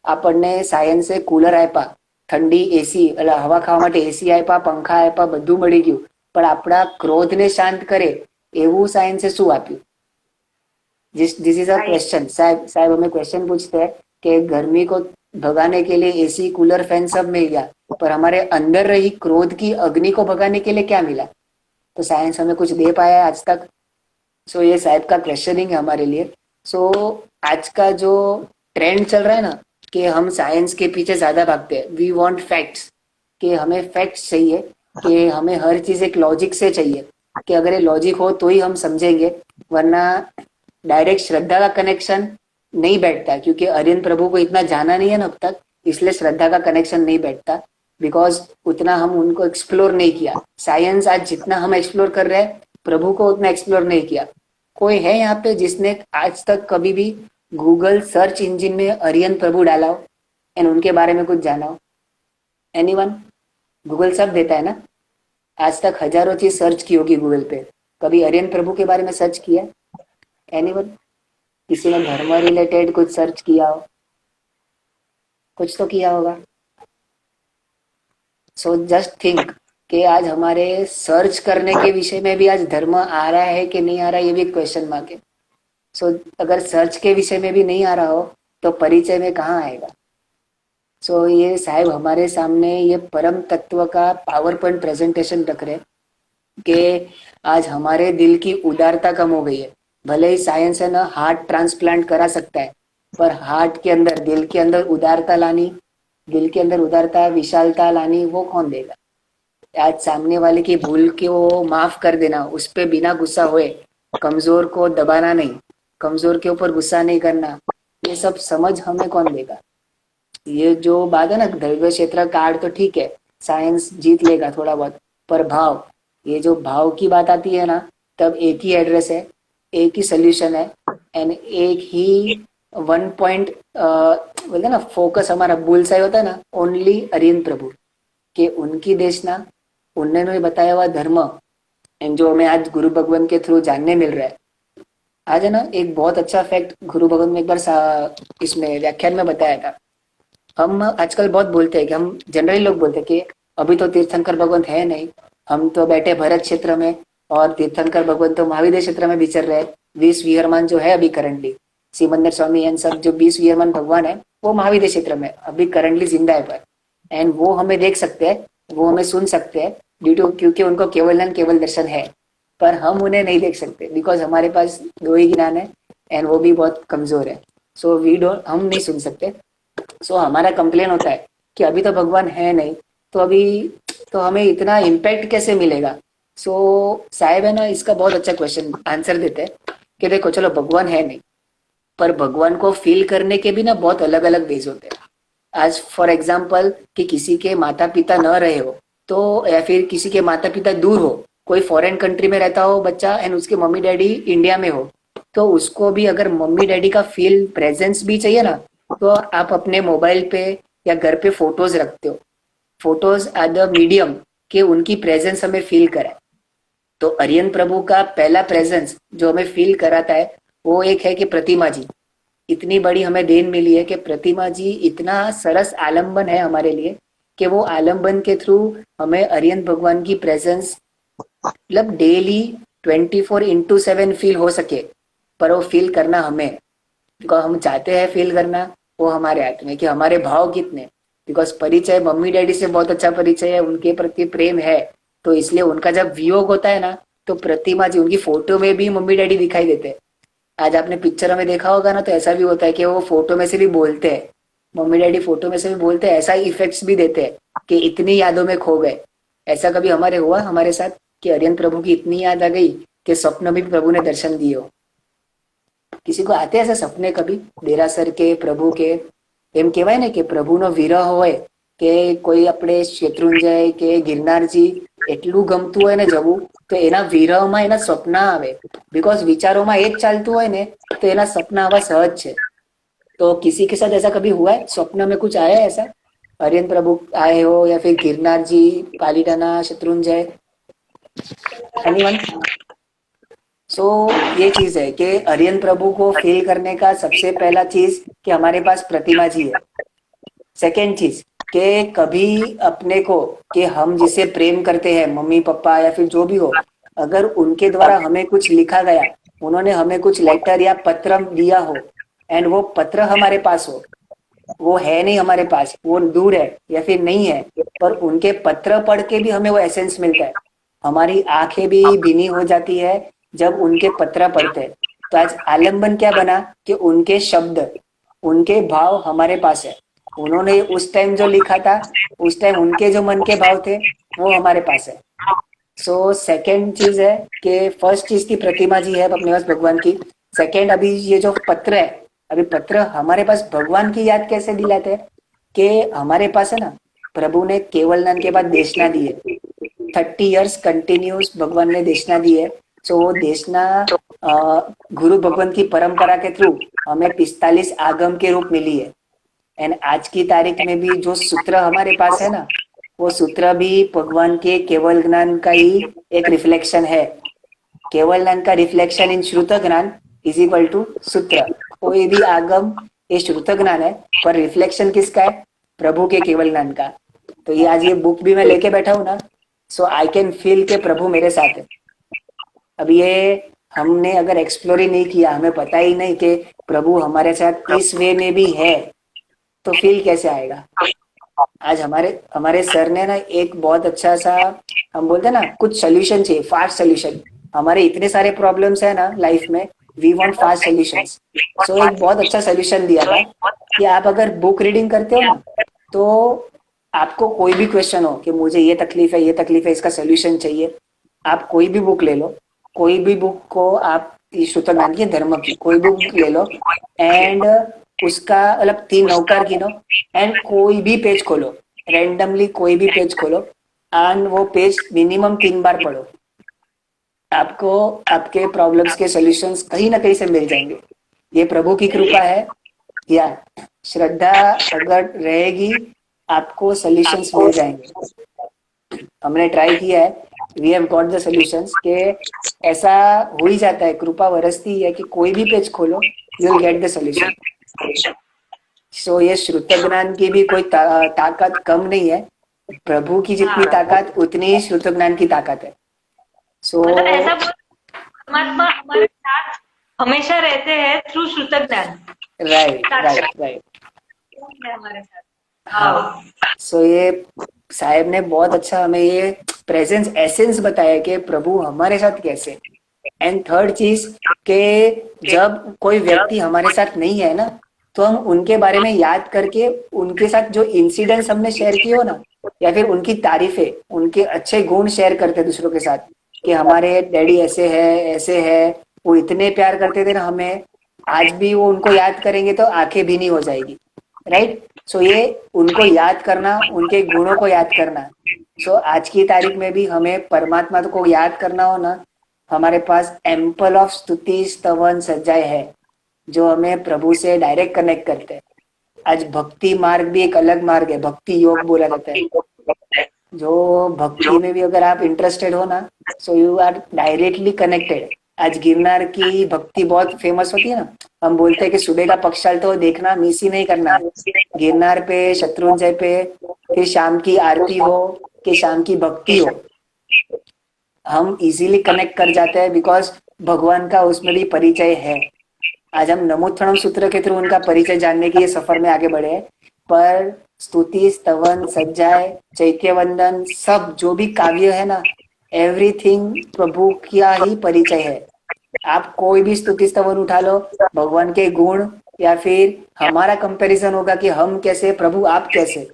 આપણને સાયન્સે કુલર આપ્યા, ઠંડી એસી એટલે હવા ખાવા માટે એસી આપ્યા, પંખા આપ્યા, બધું મળી ગયું, પણ આપણા ક્રોધને શાંત કરે એવું સાયન્સે શું આપ્યું? This is a question. साहब साहब हमें क्वेश्चन पूछते हैं कि गर्मी को भगाने के लिए एसी कूलर फैन सब मिल गया, पर हमारे अंदर रही क्रोध की अग्नि को भगाने के लिए क्या मिला? तो साइंस हमें कुछ दे पाया है आज तक? सो ये साहब का क्वेश्चनिंग है हमारे लिए। सो आज का जो ट्रेंड चल रहा है ना कि हम साइंस के पीछे ज्यादा भागते हैं, वी वांट फैक्ट्स, कि हमें फैक्ट्स चाहिए, कि हमें हर चीज एक लॉजिक से चाहिए, कि अगर ये लॉजिक हो तो ही हम समझेंगे, वरना डायरेक्ट श्रद्धा का कनेक्शन नहीं बैठता, क्योंकि आर्यन प्रभु को इतना जाना नहीं है ना अब तक, इसलिए श्रद्धा का कनेक्शन नहीं बैठता, बिकॉज उतना हम उनको एक्सप्लोर नहीं किया। साइंस आज जितना हम एक्सप्लोर कर रहे हैं, प्रभु को उतना एक्सप्लोर नहीं किया। कोई है यहाँ पे जिसने आज तक कभी भी गूगल सर्च इंजिन में आर्यन प्रभु डाला हो एंड उनके बारे में कुछ जाना हो? एनीवन? गूगल सब देता है ना, आज तक हजारों चीज सर्च की होगी गूगल पे, कभी आर्यन प्रभु के बारे में सर्च किया? एनीवन? किसी ने धर्म रिलेटेड कुछ सर्च किया हो? कुछ तो किया होगा। सो जस्ट थिंक कि आज हमारे सर्च करने के विषय में भी आज धर्म आ रहा है कि नहीं आ रहा है, ये भी क्वेश्चन मार्क है। सो अगर सर्च के विषय में भी नहीं आ रहा हो तो परिचय में कहाँ आएगा? सो ये साहब हमारे सामने ये परम तत्व का पावर पॉइंट प्रेजेंटेशन रख रहे कि आज हमारे दिल की उदारता कम हो गई है। भले ही साइंस है ना हार्ट ट्रांसप्लांट करा सकता है, पर हार्ट के अंदर, दिल के अंदर उदारता लानी, दिल के अंदर उदारता विशालता लानी, वो कौन देगा? आज सामने वाले की भूल को माफ कर देना, उस पर बिना गुस्सा हुए, कमजोर को दबाना नहीं, कमजोर के ऊपर गुस्सा नहीं करना, ये सब समझ हमें कौन देगा? ये जो बात है ना दैव क्षेत्र कार्ड, तो ठीक है साइंस जीत लेगा थोड़ा बहुत, पर भाव, ये जो भाव की बात आती है ना, तब एक ही एड्रेस है, एक ही सोल्यूशन है, एंड एक ही वन पॉइंट बोलते ना फोकस, हमारा बुलसाई होता है ना, ओनली आर्यन प्रभु के उनकी देशना, उन्होंने बताया हुआ धर्म, एंड जो हमें आज गुरु भगवान के थ्रू जानने मिल रहा है। आज है ना एक बहुत अच्छा फैक्ट गुरु भगवान ने एक बार इसमें व्याख्यान में बताया था। हम आजकल बहुत बोलते हैं कि हम जनरली लोग बोलते हैं कि अभी तो तीर्थंकर भगवंत है नहीं, हम तो बैठे भरत क्षेत्र में, और तीर्थंकर भगवंत तो महाविद्य क्षेत्र में विचर रहे। 20 विहरमान जो है अभी करंटली, सिमंदर स्वामी एंड सब जो 20 विहरमान भगवान है वो महाविद्य क्षेत्र में अभी करंटली जिंदा है, पर एंड वो हमें देख सकते हैं, वो हमें सुन सकते हैं ड्यू टू, क्योंकि उनको केवल ज्ञान केवल दर्शन है, पर हम उन्हें नहीं देख सकते बिकॉज हमारे पास 2 ही ज्ञान है एंड वो भी बहुत कमजोर है। सो वी डोंट, हम नहीं सुन सकते। सो हमारा कंप्लेन होता है कि अभी तो भगवान है नहीं, तो अभी तो हमें इतना इम्पैक्ट कैसे मिलेगा? सो साहेब है ना इसका बहुत अच्छा क्वेश्चन आंसर देते हैं कि देखो चलो भगवान है नहीं, पर भगवान को फील करने के भी ना बहुत अलग अलग वेज होते हैं। आज फॉर एग्जाम्पल कि किसी के माता पिता न रहे हो, तो या फिर किसी के माता पिता दूर हो, कोई फॉरेन कंट्री में रहता हो बच्चा एंड उसके मम्मी डैडी इंडिया में हो, तो उसको भी अगर मम्मी डैडी का फील प्रेजेंस भी चाहिए ना, तो आप अपने मोबाइल पे या घर पे फोटोज रखते हो। फोटोज आर द मीडियम कि उनकी प्रेजेंस हमें फील कराए। तो आर्यन प्रभु का पहला प्रेजेंस जो हमें फील कराता है वो एक है कि प्रतिमा जी, इतनी बड़ी हमें देन मिली है कि प्रतिमा जी इतना सरस आलम्बन है हमारे लिए कि वो आलम्बन के थ्रू हमें आर्यन भगवान की प्रेजेंस मतलब डेली 24/7 फील हो सके, पर वो फील करना हमें, बिकॉज हम चाहते हैं फील करना, वो हमारे हाथ में कि हमारे भाव कितने। बिकॉज परिचय मम्मी डैडी से बहुत अच्छा परिचय है, उनके प्रति प्रेम है, तो इसलिए उनका जब वियोग होता है ना, तो प्रतिमा जी उनकी फोटो में भी मम्मी डैडी दिखाई देते हैं। आज आपने पिक्चर में देखा होगा ना, तो ऐसा भी होता है कि वो फोटो में से भी बोलते हैं, मम्मी डैडी फोटो में से भी बोलते हैं, ऐसा इफेक्ट्स भी देते हैं कि इतनी यादों में खो गए। ऐसा कभी हमारे हुआ हमारे साथ कि आर्यन प्रभु की इतनी याद आ गई कि स्वप्न में भी प्रभु ने दर्शन दिए हो? किसी को आते ऐसे सपने कभी देरासर के प्रभु के? એમ કહેવાય ને કે પ્રભુનો વિરહ હોય કે કોઈ આપણે શેત્રુંજય કે ગિરનારજી એટલું ગમતું હોય ને જવું, તો એના વિરહમાં એના સપના આવે, बिकॉज विचारों में એ જ चालતું હોય ने, तो એના सपना आवा सहज છે। तो किसी के साथ ऐसा कभी हुआ है, स्वप्न में कुछ आया है ऐसा? आर्यन प्रभु आए हो या फिर गिरनार जी, पालीटाना, शत्रुंजय, एनीवन? सो ये चीज है कि आर्यन प्रभु को फील करने का सबसे पहला चीज कि हमारे पास प्रतिमा जी है। सेकेंड चीज कि कभी अपने को कि हम जिसे प्रेम करते हैं, मम्मी पापा या फिर जो भी हो, अगर उनके द्वारा हमें कुछ लिखा गया उन्होंने हमें कुछ लेटर या पत्र दिया हो एंड वो पत्र हमारे पास हो, वो है नहीं हमारे पास, वो दूर है या फिर नहीं है, पर उनके पत्र पढ़ के भी हमें वो एसेंस मिलता है। हमारी आंखें भी भीनी हो जाती है जब उनके पत्र पढ़ते हैं। तो आज आलम्बन क्या बना कि उनके शब्द, उनके भाव हमारे पास है। उन्होंने उस टाइम जो लिखा था, उस टाइम उनके जो मन के भाव थे, वो हमारे पास है। सो सेकेंड चीज है कि फर्स्ट चीज की प्रतिमा जी है अपने पास भगवान की। सेकेंड, अभी ये जो पत्र है, अभी पत्र हमारे पास भगवान की याद कैसे दिलाते हैं कि हमारे पास है ना, प्रभु ने केवल नाम के बाद देशना दी है। 30 years कंटिन्यूस भगवान ने देशना दी है। सो वो देशना गुरु भगवान की परंपरा के थ्रू हमें 45 आगम के रूप मिली है। एंड आज की तारीख में भी जो सूत्र हमारे पास है ना, वो सूत्र भी भगवान के केवल ज्ञान का ही एक रिफ्लेक्शन है। केवल ज्ञान का रिफ्लेक्शन इन श्रुत ज्ञान इज इक्वल टू सूत्र। कोई भी आगम ये श्रुत ज्ञान है, पर रिफ्लेक्शन किसका है? प्रभु के केवल ज्ञान का। तो ये आज ये बुक भी मैं लेके बैठा हूं ना, सो आई कैन फील के प्रभु मेरे साथ है। अब ये हमने अगर एक्सप्लोर ही नहीं किया, हमें पता ही नहीं कि प्रभु हमारे साथ इस वे में भी है, तो फील कैसे आएगा? आज हमारे हमारे सर ने ना एक बहुत अच्छा सा, हम बोलते हैं ना, कुछ सोल्यूशन चाहिए, फास्ट सोल्यूशन। हमारे इतने सारे प्रॉब्लम्स है ना लाइफ में, वी वांट फास्ट सॉल्यूशंस। सो एक बहुत अच्छा सोल्यूशन दिया था कि आप अगर बुक रीडिंग करते हो ना, तो आपको कोई भी क्वेश्चन हो कि मुझे ये तकलीफ है, ये तकलीफ है, इसका सोल्यूशन चाहिए, आप कोई भी बुक ले लो। कोई भी बुक को आप, शुद्ध ज्ञान की, धर्म की कोई भी बुक ले लो एंड उसका मतलब 3 नौकर गिनो एंड कोई भी पेज खोलो, रैंडमली कोई भी पेज खोलो एंड वो पेज मिनिमम 3 बार पढ़ो। आपको आपके प्रॉब्लम्स के सॉल्यूशंस कहीं ना कहीं से मिल जाएंगे। ये प्रभु की कृपा है। या श्रद्धा अगर रहेगी, आपको सॉल्यूशंस मिल जाएंगे। हमने ट्राई किया है, we have got the solutions के ऐसा हो ही जाता है, कृपा बरसती है कि कोई भी पेज खोलो, you will get the solution. So ये श्रुत ज्ञान की भी कोई ताकत कम नहीं है। प्रभु की जितनी ताकत, उतनी ही श्रुत ज्ञान की ताकत है। सो मतलब ऐसा परमात्मा हमारे साथ हमेशा रहते हैं थ्रू श्रुत ज्ञान। राइट राइट राइट, हमारे साथ। हाँ। सो ये साहेब ने बहुत अच्छा हमें ये प्रेजेंस एसेंस बताया कि प्रभु हमारे साथ कैसे। एंड थर्ड चीज के जब कोई व्यक्ति हमारे साथ नहीं है ना, तो हम उनके बारे में याद करके उनके साथ जो इंसिडेंट्स हमने शेयर किए हो ना, या फिर उनकी तारीफें, उनके अच्छे गुण शेयर करते दूसरों के साथ कि हमारे डैडी ऐसे है, वो इतने प्यार करते थे ना हमें, आज भी वो उनको याद करेंगे तो आंखें भीनी हो जाएगी। राइट। सो ये उनको याद करना, उनके गुणों को याद करना। सो आज की तारीख में भी हमें परमात्मा को याद करना हो ना, हमारे पास एम्पल ऑफ स्तुति स्तवन सज्जाए है जो हमें प्रभु से डायरेक्ट कनेक्ट करते हैं। आज भक्ति मार्ग भी एक अलग मार्ग है, भक्ति योग बोला जाता है। जो भक्ति में भी अगर आप इंटरेस्टेड हो ना, so you are directly connected. आज गिरनार की भक्ति बहुत फेमस होती है ना, हम बोलते हैं कि सुबह का पक्षाल तो देखना, मिस ही नहीं करना। गिरनार पे, शत्रुंजय पे, फिर शाम की आरती हो कि शाम की भक्ति हो, हम इजीली कनेक्ट कर जाते हैं बिकॉज भगवान का उसमें भी परिचय है। आज हम नमोत्थनम सूत्र के थ्रू उनका परिचय जानने की ये सफर में आगे बढ़े, पर स्तुति स्तवन सज्जाए चैत्य वंदन सब जो भी काव्य है ना, एवरीथिंग प्रभु का ही परिचय है। आप कोई भी स्तुति स्तवन उठा लो, भगवान के गुण, या फिर हमारा कंपैरिजन होगा कि हम कैसे, प्रभु आप कैसे,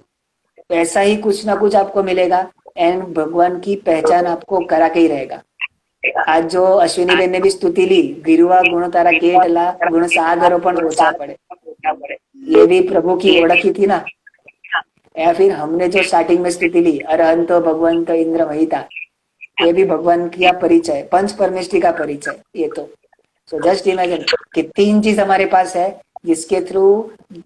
ऐसा ही कुछ ना कुछ आपको मिलेगा। एंड भगवान की पहचान आपको करा के ही रहेगा। आज जो अश्विनी बेन ने भी स्तुति ली, गिरुआ गुण तारा केटला गुण सागरो पण ओछा पड़े, ये भी प्रभु की ओळख ही थी ना। या फिर हमने जो स्टार्टिंग में स्तुति ली, अरहंतो भगवंत इंद्र महिता, ये भी भगवान का परिचय, पंच परमेष्टि का परिचय। ये तो सो जस्ट इमेजिन कि 3 चीज हमारे पास है जिसके थ्रू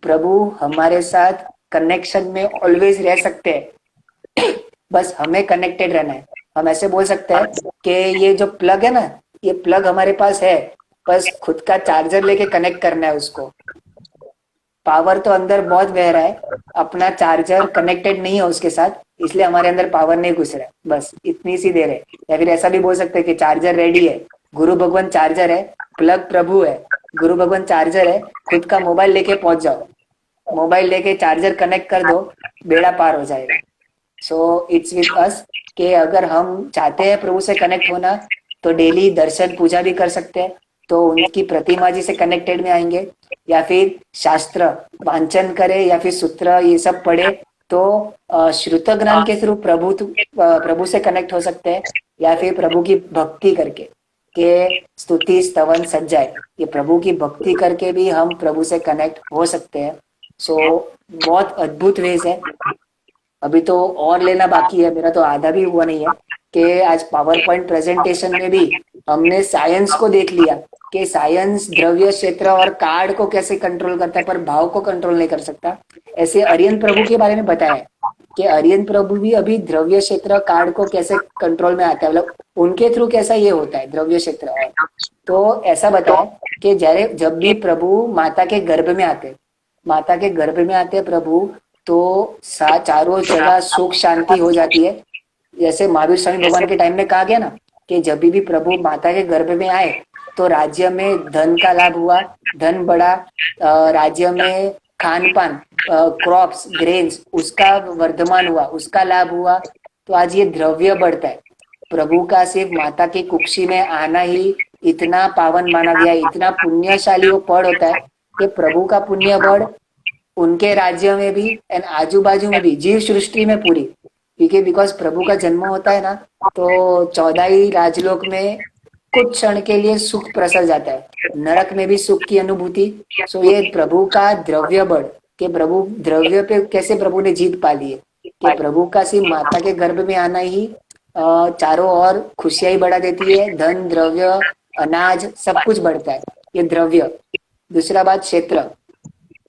प्रभु हमारे साथ कनेक्शन में ऑलवेज रह सकते हैं। बस हमें कनेक्टेड रहना है। हम ऐसे बोल सकते हैं कि ये जो प्लग है ना, ये प्लग हमारे पास है, बस खुद का चार्जर लेके कनेक्ट करना है उसको। पावर तो अंदर बहुत बह रहा है, अपना चार्जर कनेक्टेड नहीं है उसके साथ, इसलिए हमारे अंदर पावर नहीं घुस रहा है। बस इतनी सी देर है। या फिर ऐसा भी बोल सकते हैं कि चार्जर रेडी है, गुरु भगवान चार्जर है, प्लग प्रभु है, गुरु भगवान चार्जर है, खुद का मोबाइल लेके पहुंच जाओ, मोबाइल लेके चार्जर कनेक्ट कर दो, बेड़ा पार हो जाएगा। सो इट्स विथ अस कि अगर हम चाहते हैं प्रभु से कनेक्ट होना तो डेली दर्शन पूजा भी कर सकते हैं, तो उनकी प्रतिमा जी से कनेक्टेड में आएंगे, या फिर शास्त्र वांचन करे या फिर सूत्र ये सब पढ़े तो श्रुत ज्ञान के थ्रू प्रभु से कनेक्ट हो सकते हैं, या फिर प्रभु की भक्ति करके के स्तुति स्तवन सज्जाए, ये प्रभु की भक्ति करके भी हम प्रभु से कनेक्ट हो सकते हैं। सो बहुत अद्भुत वेज है। अभी तो और लेना बाकी है, मेरा तो आधा भी हुआ नहीं है कि आज पावर पॉइंट प्रेजेंटेशन में भी हमने साइंस को देख लिया कि साइंस द्रव्य क्षेत्र और कार्ड को कैसे कंट्रोल करता है पर भाव को कंट्रोल नहीं कर सकता। ऐसे आर्यन प्रभु के बारे में बताया कि आर्यन प्रभु भी अभी द्रव्य क्षेत्र कार्ड को कैसे कंट्रोल में आता है, मतलब उनके थ्रू कैसा ये होता है द्रव्य क्षेत्र। और तो ऐसा बताया कि जब भी प्रभु माता के गर्भ में आते, माता के गर्भ में आते प्रभु, तो चारों जगह सुख शांति हो जाती है। जैसे महावीर स्वामी भगवान के टाइम में कहा गया ना कि जब भी प्रभु माता के गर्भ में आए तो राज्य में धन का लाभ हुआ, धन बढ़ा, राज्य में खान पान क्रॉप्स ग्रेन्स उसका वर्धमान हुआ, उसका लाभ हुआ। तो आज ये द्रव्य बढ़ता है। प्रभु का सिर्फ माता की कुक्षी में आना ही इतना पावन माना गया, इतना पुण्यशाली वो पड़ होता है कि प्रभु का पुण्य बढ़ उनके राज्य में भी एंड आजू बाजू में भी, जीव सृष्टि में पूरी, क्योंकि बिकॉज प्रभु का जन्म होता है ना तो 14 राजलोक में कुछ क्षण के लिए सुख प्रसर जाता है, नरक में भी सुख की अनुभूति। सो ये प्रभु का द्रव्य बढ़ के प्रभु द्रव्य पे कैसे प्रभु ने जीत पा ली है कि प्रभु का सिर्फ माता के गर्भ में आना ही चारों ओर खुशियां ही बढ़ा देती है, धन द्रव्य अनाज सब कुछ बढ़ता है, ये द्रव्य। दूसरा बात क्षेत्र,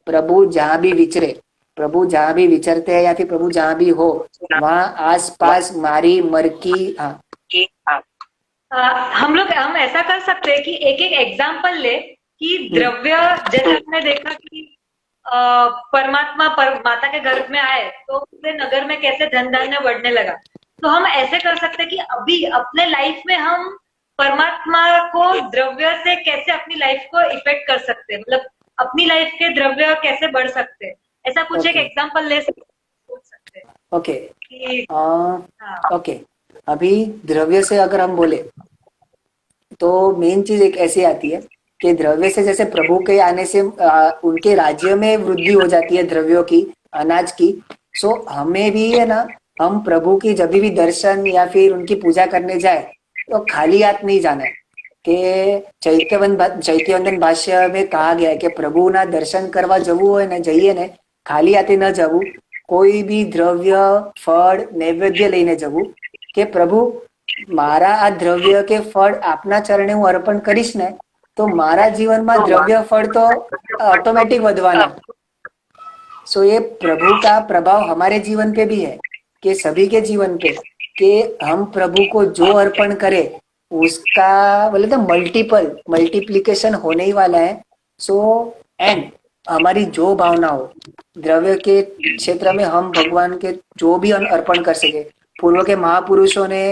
प्रभु जहाँ भी विचरे, प्रभु जहाँ भी विचरते हैं या फिर प्रभु जहाँ भी हो वहाँ आस पास मारी मरकी। हम ऐसा कर सकते हैं कि एक एक एग्जाम्पल ले कि द्रव्य, जैसे आपने देखा कि परमात्मा माता के गर्भ में आए तो पूरे नगर में कैसे धन धान्य बढ़ने लगा। तो हम ऐसे कर सकते हैं कि अभी अपने लाइफ में हम परमात्मा को द्रव्य से कैसे अपनी लाइफ को इफेक्ट कर सकते हैं, मतलब अपनी लाइफ के द्रव्य कैसे बढ़ सकते हैं, ऐसा कुछ एक एग्जाम्पल ले सकते हैं। ओके अभी द्रव्य से अगर हम बोले तो मेन चीज एक ऐसी आती है कि द्रव्य से जैसे प्रभु के आने से उनके राज्य में वृद्धि हो जाती है द्रव्यों की, अनाज की। सो हमें भी है ना, हम प्रभु की जब भी दर्शन या फिर उनकी पूजा करने जाए तो खाली हाथ नहीं जाना है कि चैत्यवंदन भाष्य में कहा गया है कि प्रभु ना दर्शन करवा जवू है ना जइए ने खाली हाथे न जवू, कोई भी द्रव्य फળ नैवेद्य લઈને જવું કે પ્રભુ મારા આ દ્રવ્ય કે ફળ આપના ચરણે હું અર્પણ કરીશ ને તો મારા જીવનમાં દ્રવ્ય ફળ તો ऑटोमेटिक વધવાના। सो ये प्रभु का प्रभाव हमारे जीवन पे भी है कि सभी के जीवन पे कि हम प्रभु को जो अर्पण करें उसका बोले तो मल्टीप्लिकेशन होने ही वाला है। सो एंड हमारी जो भावना हो द्रव्य के क्षेत्र में हम भगवान के जो भी अर्पण कर सके। पूर्व के महापुरुषों ने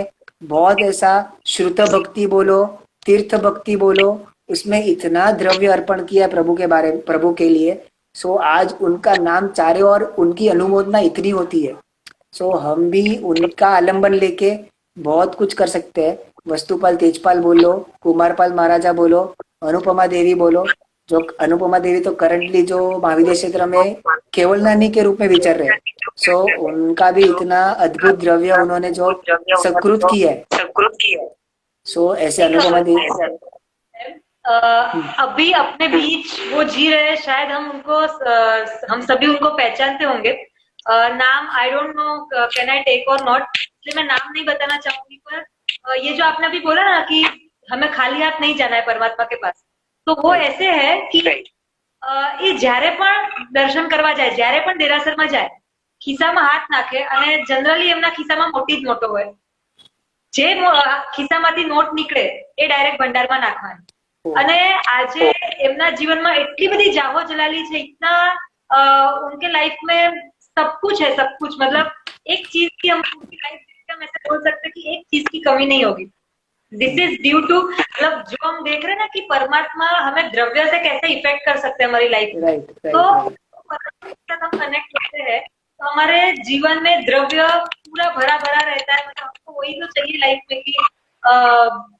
बहुत ऐसा श्रुत भक्ति बोलो, तीर्थ भक्ति बोलो, उसमें इतना द्रव्य अर्पण किया प्रभु के लिए। सो आज उनका नाम चारे और उनकी अनुमोदना इतनी होती है। सो हम भी उनका आलंबन लेके बहुत कुछ कर सकते हैं। वस्तुपाल तेजपाल बोलो, कुमारपाल महाराजा बोलो, अनुपमा देवी बोलो, जो अनुपमा देवी तो करंटली जो महाविद्या क्षेत्र में केवल नानी के रूप में विचर रहे। सो उनका भी इतना अद्भुत द्रव्य उन्होंने जो सकृत किया है। सो ऐसे अनुपमा देवी अभी अपने बीच वो जी रहे हैं, शायद हम सभी उनको पहचानते होंगे। नाम I don't know can I take और नॉट, इसलिए मैं नाम नहीं बताना चाहूंगी, पर ये जो आपने अभी बोला ना कि हमें खाली हाथ नहीं जाना है परमात्मा के पास, तो वो ऐसे है कि એ જ્યારે પણ દર્શન કરવા જાય, જ્યારે પણ દેરાસરમાં જાય, ખિસ્સામાં હાથ નાખે અને જનરલી એમના ખિસ્સામાં મોટી જ નોટો હોય, જે ખિસ્સામાંથી નોટ નીકળે એ ડાયરેક્ટ ભંડારમાં નાખવાની। અને આજે એમના જીવનમાં એટલી બધી જાહો જલાલી છે, इतना उनके लाइफ में सब कुछ है, सब कुछ, मतलब एक चीज की हम उनकी लाइफ में ऐसे बोल सकते कि एक चीज की कमी नहीं होगी। दिस इज ड्यू टू, मतलब जो हम देख रहे हैं ना कि परमात्मा हमें द्रव्य से कैसे इफेक्ट कर सकते हैं हमारी लाइफ में, राइट तो राइट परमात्मा के साथ हम कनेक्ट होते हैं तो हमारे जीवन में द्रव्य पूरा भरा भरा रहता है। मतलब हमको वही तो चाहिए लाइफ में कि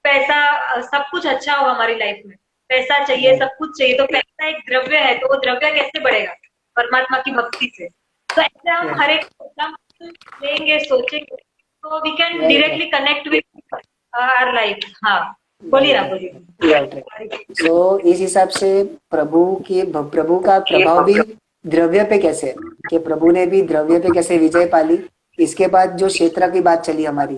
पैसा, सब कुछ अच्छा हो हमारी लाइफ में, पैसा चाहिए, सब कुछ चाहिए, तो पैसा एक द्रव्य है, तो वो द्रव्य कैसे बढ़ेगा? परमात्मा की भक्ति से। तो ऐसे हम हर एक एग्जाम्पल लेंगे, सोचेंगे, तो we can directly connect with our life. हाँ, बोलिए ना, बोलिए। Right right. सो इस हिसाब से प्रभु का प्रभाव भी द्रव्य पे कैसे है, कि प्रभु ने भी द्रव्य पे कैसे विजय पाली। इसके बाद जो क्षेत्र की बात चली हमारी,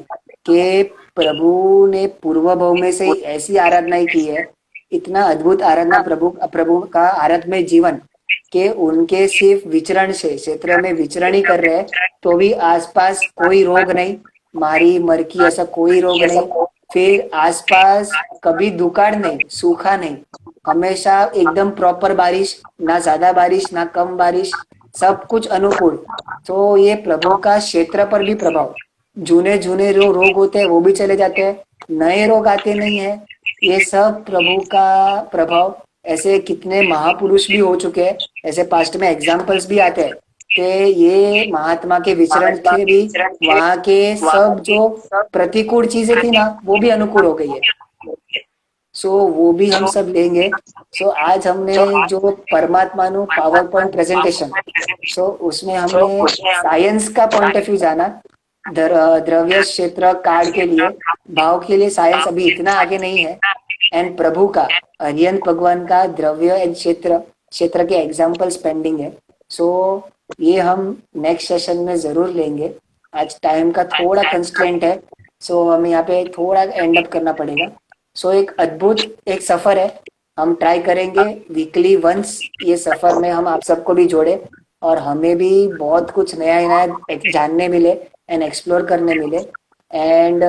कि प्रभु ने पूर्व भाव में से ऐसी आराधनाएं की है, इतना अद्भुत आराधना प्रभु प्रभु का आराधमय जीवन, के उनके सिर्फ विचरण से क्षेत्र में विचरण ही कर रहे हैं, तो भी आसपास कोई रोग नहीं, मारी मरकी ऐसा कोई रोग नहीं, फिर आसपास कभी दुकाड़ नहीं, सूखा नहीं, हमेशा एकदम प्रॉपर बारिश, ना ज्यादा बारिश ना कम बारिश, सब कुछ अनुकूल। तो ये प्रभु का क्षेत्र पर भी प्रभाव, जूने जूने जो रोग होते हैं वो भी चले जाते हैं, नए रोग आते नहीं है, ये सब प्रभु का प्रभाव। ऐसे कितने महापुरुष भी हो चुके हैं, ऐसे पास्ट में एग्जाम्पल्स भी आते हैं कि ये महात्मा के विचरण के भी वहां के सब जो प्रतिकूल चीजें थी ना वो भी अनुकूल हो गई है। सो वो भी हम सब लेंगे। सो आज हमने जो परमात्मा नु पावर पॉइंट प्रेजेंटेशन, सो उसमें हमने साइंस का पॉइंट ऑफ व्यू जाना, द्रव्य क्षेत्र काल के लिए, भाव के लिए साइंस अभी इतना आगे नहीं है, एंड प्रभु का अरियंत भगवान का द्रव्य एंड क्षेत्र क्षेत्र के एग्जाम्पल्स पेंडिंग है। सो ये हम नेक्स्ट सेशन में जरूर लेंगे। आज टाइम का थोड़ा कंस्ट्रेंट है, सो हमें यहाँ पे थोड़ा एंड अप करना पड़ेगा। सो एक अद्भुत एक सफर है, हम ट्राई करेंगे वीकली वंस ये सफर में हम आप सबको भी जोड़े, और हमें भी बहुत कुछ नया नया जानने मिले एंड एक्सप्लोर करने मिले। एंड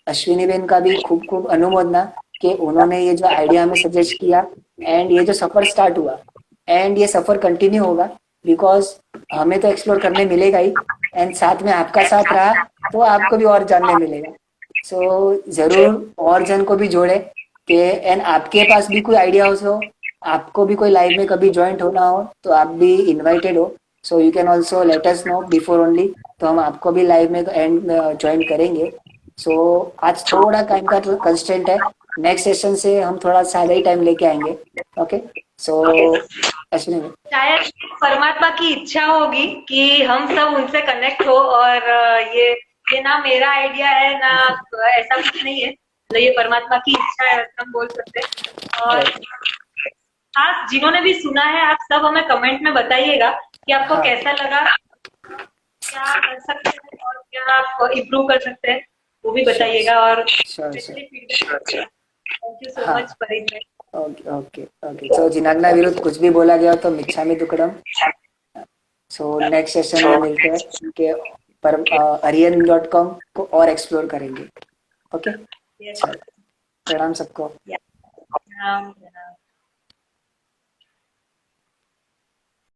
अश्विनी बेन का भी खूब खूब अनुमोदना कि उन्होंने ये जो आइडिया हमें सजेस्ट किया, एंड ये जो सफर स्टार्ट हुआ एंड ये सफर कंटिन्यू होगा, बिकॉज हमें तो एक्सप्लोर करने मिलेगा ही, एंड साथ में आपका साथ रहा तो आपको भी और जानने मिलेगा। सो जरूर और जन को भी जोड़े कि, एंड आपके पास भी कोई आइडिया हो, आपको भी कोई लाइव में कभी ज्वाइंट होना हो तो आप भी इनवाइटेड हो। So you can also let us know before only, तो हम आपको भी लाइव में एंड ज्वाइन करेंगे। सो आज थोड़ा टाइम का कंस्टेंट है, नेक्स्ट सेशन से हम थोड़ा ज्यादा ही टाइम लेके आएंगे। ओके, सो अश्विनी, शायद परमात्मा की इच्छा होगी कि हम सब उनसे कनेक्ट हो, और ये ना मेरा आइडिया है ना, ऐसा कुछ नहीं है, तो ये परमात्मा की इच्छा है, हम बोल सकते हैं। और आप जिन्होंने भी सुना है, आप सब हमें कमेंट में बताइएगा कि आपको कैसा लगा, क्या कर सकते हैं और क्या आप इम्प्रूव कर सकते हैं, वो भी बताइएगा। और थैंक यू सो मच परिंदे। Okay okay okay. सो जिनाग्ना विरुद्ध कुछ भी बोला गया तो मिच्छामि दुक्कडम। सो नेक्स्ट सेशन में मिलते हैं कि aryan.com को और एक्सप्लोर करेंगे। ओके, प्रणाम सबको।